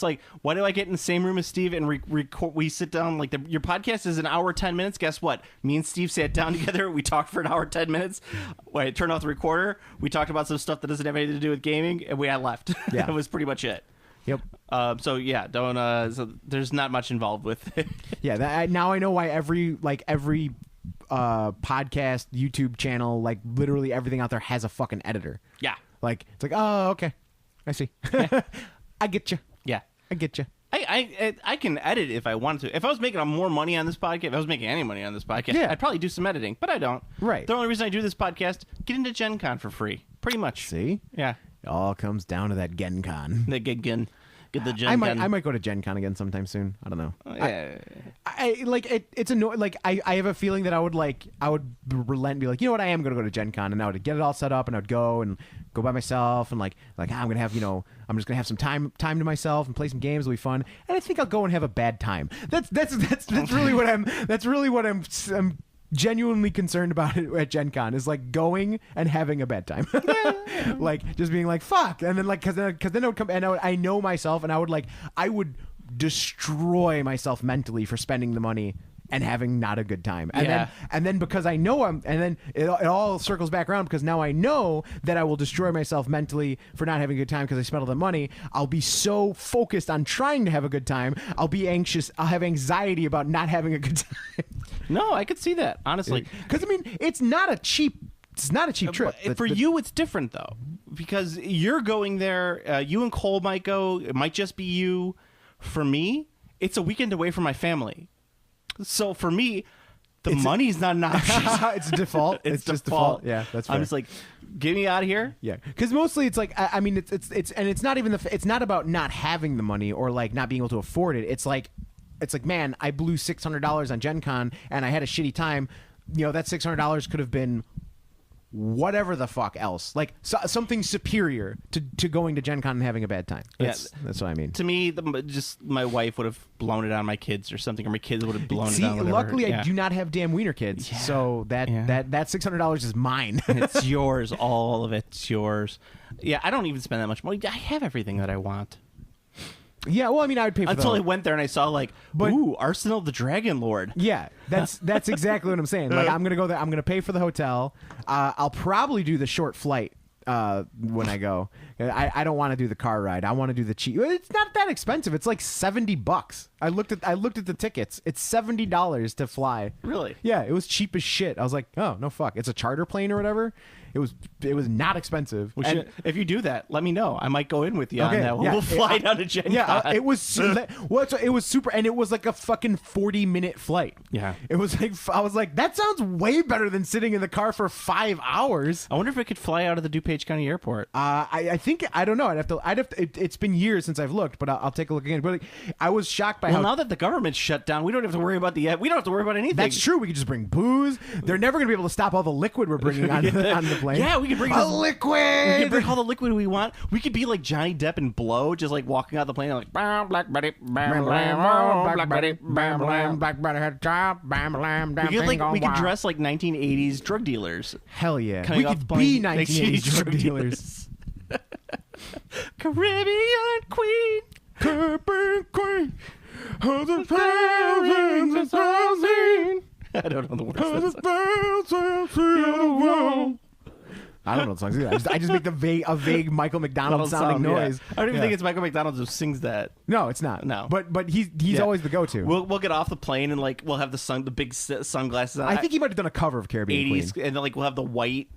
like, why do I get in the same room as Steve and record? We sit down like your podcast is an hour 10 minutes. Guess what? Me and Steve sat down together. We talked for an hour 10 minutes. I turned off the recorder. We talked about some stuff that doesn't have anything to do with gaming, and we had left. Yeah, that was pretty much it. Yep. So yeah, don't. So there's not much involved with it. Yeah. Now I know why every podcast, YouTube channel, like literally everything out there has a fucking editor. Yeah. Like it's like, oh, okay. I see. Yeah. I get you. Yeah, I get you. I can edit if I wanted to. If I was making more money on this podcast, if I was making any money on this podcast, I'd probably do some editing, but I don't. Right. The only reason I do this podcast, get into Gen Con for free, pretty much. See? Yeah. It all comes down to that Gen Con. The Gen. Get the Gen I Con. might go to Gen Con again sometime soon. I don't know. Yeah. I like it. It's annoying. Like I have a feeling that I would relent and be like, you know what, I am gonna go to Gen Con, and I would get it all set up, and I'd go by myself, and like I'm gonna have I'm just gonna have some time to myself and play some games. It'll be fun, and I think I'll go and have a bad time. That's really what I'm genuinely concerned about it at Gen Con, is like going and having a bad time. Like just being like fuck, and then like because then it would come, and I know myself, and I would destroy myself mentally for spending the money and having not a good time, and then because I know and then it all circles back around, because now I know that I will destroy myself mentally for not having a good time because I spent all the money. I'll be so focused on trying to have a good time, I'll be anxious, I'll have anxiety about not having a good time. No, I could see that, honestly, because I mean it's not a cheap trip. For you, it's different though, because you're going there. You and Cole might go. It might just be you. For me, it's a weekend away from my family. So for me, the money's not an option. It's default. It's just default. Yeah, that's fair. I'm just like, get me out of here. Yeah, because mostly it's like I mean it's not even it's not about not having the money or like not being able to afford it. It's like man, I blew $600 on Gen Con and I had a shitty time. You know, that $600 could have been whatever the fuck else, like something superior to going to Gen Con and having a bad time. That's what I mean. To me, just my wife would have blown it on my kids or something, or my kids would have blown it on whatever. Luckily, I do not have damn wiener kids, so that $600 is mine. It's yours. All of it's yours. Yeah, I don't even spend that much money. I have everything that I want. Yeah, well, I mean, I would pay for until I went there and I saw ooh, Arsenal of the Dragon Lord. Yeah, that's exactly what I'm saying. Like, I'm gonna go there. I'm gonna pay for the hotel. I'll probably do the short flight when I go. I don't want to do the car ride. I want to do the cheap. It's not that expensive. It's like $70. I looked at the tickets. It's $70 to fly. Really? Yeah, it was cheap as shit. I was like, oh no, fuck. It's a charter plane or whatever. It was not expensive. If you do that, let me know. I might go in with you on that. We'll fly down to Gen Con. Yeah, it was super, and it was like a fucking 40-minute flight. Yeah, it was like I was like, that sounds way better than sitting in the car for 5 hours. I wonder if I could fly out of the DuPage County Airport. I think I don't know. I'd have to. It's been years since I've looked, but I'll take a look again. But I was shocked by how now that the government's shut down, we don't have to worry about we don't have to worry about anything. That's true. We could just bring booze. They're never gonna be able to stop all the liquid we're bringing on the plane. Yeah, we could bring liquid. We could bring all the liquid we want. We could be like Johnny Depp and Blow, just like walking out the plane like Black Betty, Black Betty, Black Betty had a job, we could dress like 1980s drug dealers. Hell yeah, we could be 1980s drug dealers. Caribbean Queen, Caribbean Queen, of the I don't know the words. I don't know the songs either. I just make a vague Michael McDonald sounding noise. Yeah. I don't even think it's Michael McDonald who sings that. No, it's not. No, but he's always the go-to. We'll get off the plane and like we'll have the big sunglasses on. I think he might have done a cover of Caribbean 80s, Queen. and then like we'll have the white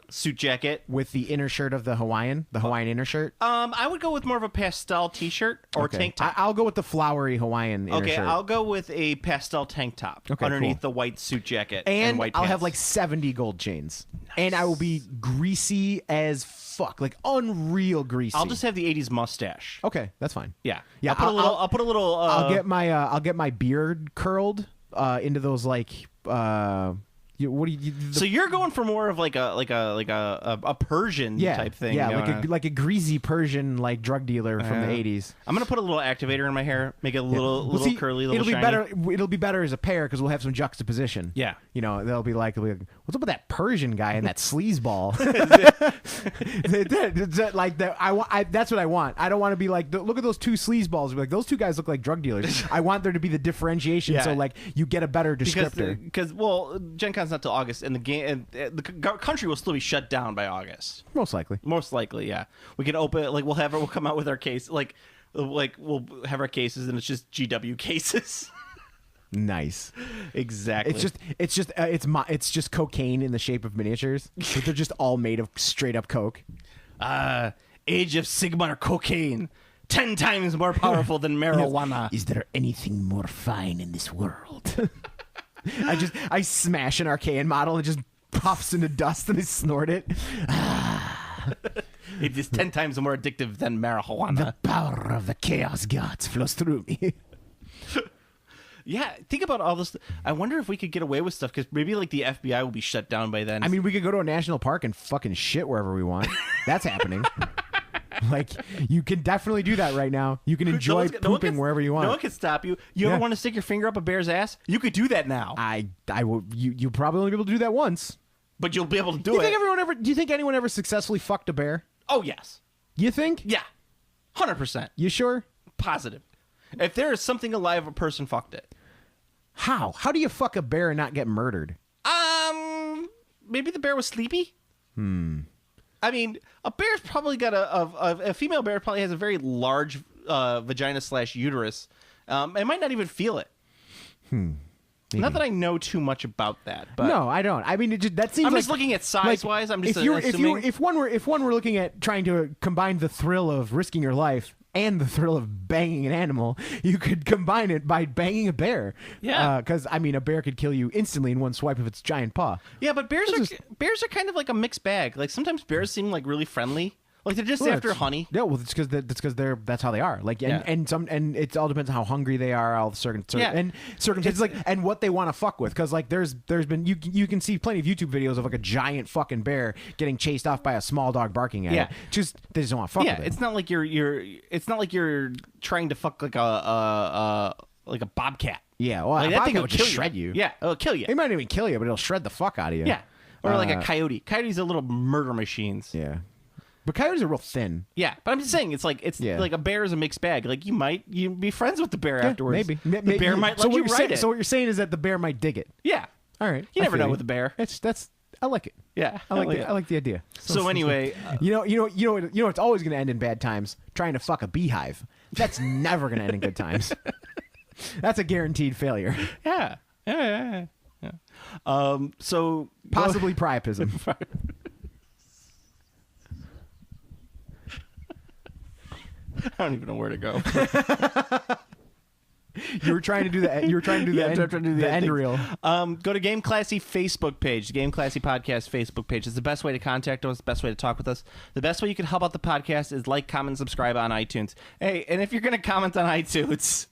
suit jacket with the inner shirt of the Hawaiian inner shirt. I would go with more of a pastel t-shirt or tank top. I'll go with the flowery Hawaiian inner shirt. I'll go with a pastel tank top underneath the white suit jacket and white I'll pants. have like 70 gold chains. Nice. And I will be greasy as fuck, like unreal greasy. I'll just have the 80s mustache. Okay, that's fine. Yeah. I'll put a little I'll get my beard curled into those like what do you? So you're going for more of like a Persian type thing. Yeah, like a greasy Persian like drug dealer from the 80s. I'm gonna put a little activator in my hair, make it a little curly, little shiny. It'll be better as a pair because we'll have some juxtaposition. Yeah, they'll be like, what's up with that Persian guy and that sleazeball? Like that. That's what I want. I don't want to be like, look at those two sleazeballs. Like those two guys look like drug dealers. I want there to be the differentiation, so like you get a better descriptor. Because Gen Con's not till August, and the game, and the country will still be shut down by August. Most likely, yeah. We can open we'll come out with our case, like we'll have our cases, and it's just GW cases. Nice. Exactly. It's just cocaine in the shape of miniatures. But they're just all made of straight up coke. Age of Sigmar cocaine. 10 times more powerful than marijuana. Is there anything more fine in this world? I smash an Archaean model and it just puffs into dust and I snort it. It is 10 times more addictive than marijuana. The power of the chaos gods flows through me. Yeah, think about all this. I wonder if we could get away with stuff, because maybe like the FBI will be shut down by then. I mean, we could go to a national park and fucking shit wherever we want. That's happening. Like, you can definitely do that right now. You can enjoy pooping wherever you want. No one can stop you. You ever want to stick your finger up a bear's ass? You could do that now. I will. You probably only be able to do that once. But you'll be able to do it. Do you think anyone ever successfully fucked a bear? Oh, yes. You think? Yeah. 100%. You sure? Positive. If there is something alive, a person fucked it. How? How do you fuck a bear and not get murdered? Maybe the bear was sleepy? I mean, a bear's probably got a female bear probably has a very large vagina/uterus. It might not even feel it. Maybe. Not that I know too much about that, but no, I don't. I mean, that seems. I'm like, just looking at size-wise. I'm just assuming. If one were looking at trying to combine the thrill of risking your life and the thrill of banging an animal, you could combine it by banging a bear. Yeah. Because I mean, a bear could kill you instantly in one swipe of its giant paw. Yeah, but bears are kind of like a mixed bag. Like sometimes bears seem like really friendly. Like they're just after honey. Yeah, well, it's because that's how they are. Like, and it all depends on how hungry they are, all the circumstances, like, and what they want to fuck with. Because like there's been you can see plenty of YouTube videos of like a giant fucking bear getting chased off by a small dog barking at it. Just they just don't want to fuck with it. It's not like you're trying to fuck like a bobcat. Yeah, well, like, that thing will will just kill shred you. Yeah, it'll kill you. It might not even kill you, but it'll shred the fuck out of you. Yeah, or like a coyote. Coyotes are little murder machines. Yeah. But coyotes are real thin. Yeah, but I'm just saying it's like a bear is a mixed bag. Like you be friends with the bear afterwards. Maybe the bear might let you ride it. So what you're saying is that the bear might dig it. Yeah. All right. You never know with the bear. I like it. Yeah. I like the idea. So anyway, you know it's always going to end in bad times. Trying to fuck a beehive. That's never going to end in good times. That's a guaranteed failure. Yeah. So possibly priapism. I don't even know where to go. You were trying to do the end reel. Go to Game Classy Facebook page, the Game Classy Podcast Facebook page. It's the best way to contact us, the best way to talk with us. The best way you can help out the podcast is like, comment, subscribe on iTunes. Hey, and if you're going to comment on iTunes,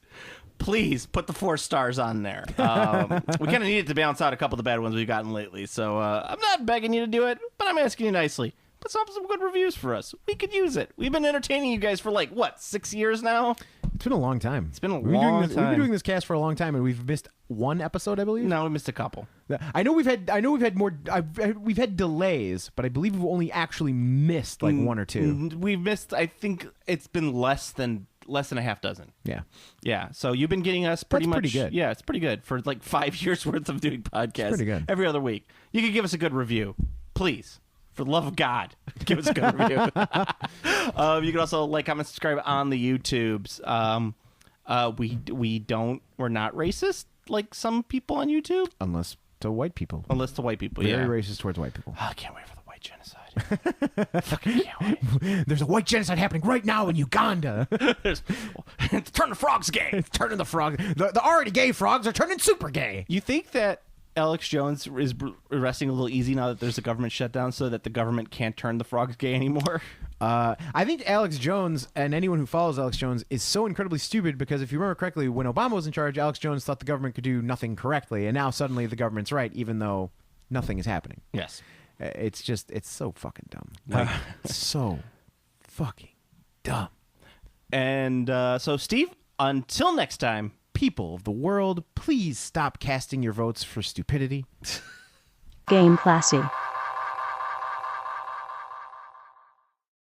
please put the 4 stars on there. We kind of need it to balance out a couple of the bad ones we've gotten lately. So I'm not begging you to do it, but I'm asking you nicely. Put some good reviews for us. We could use it. We've been entertaining you guys for 6 years now? It's been a long time. It's been a long time. We've been doing this cast for a long time, and we've missed one episode, I believe. No, we missed a couple. I know we've had more. We've had delays, but I believe we've only actually missed one or two. We've missed. I think it's been less than a half dozen. Yeah. Yeah. So you've been getting us pretty much. Pretty good. Yeah, it's pretty good for 5 years worth of doing podcasts. It's pretty good. Every other week. You could give us a good review, please. For the love of God, give us a good review. You can also like, comment, subscribe on the YouTubes. We're not racist like some people on YouTube. Unless to white people. Very Very racist towards white people. Oh, I can't wait for the white genocide. Fucking can't wait. There's a white genocide happening right now in Uganda. Turn the frogs gay. It's turning the frog. The already gay frogs are turning super gay. You think that Alex Jones is resting a little easy now that there's a government shutdown so that the government can't turn the frogs gay anymore? I think Alex Jones and anyone who follows Alex Jones is so incredibly stupid because if you remember correctly, when Obama was in charge, Alex Jones thought the government could do nothing correctly, and now suddenly the government's right, even though nothing is happening. Yes. It's so fucking dumb. So fucking dumb. And so, Steve, until next time, people of the world, please stop casting your votes for stupidity. Game Classy.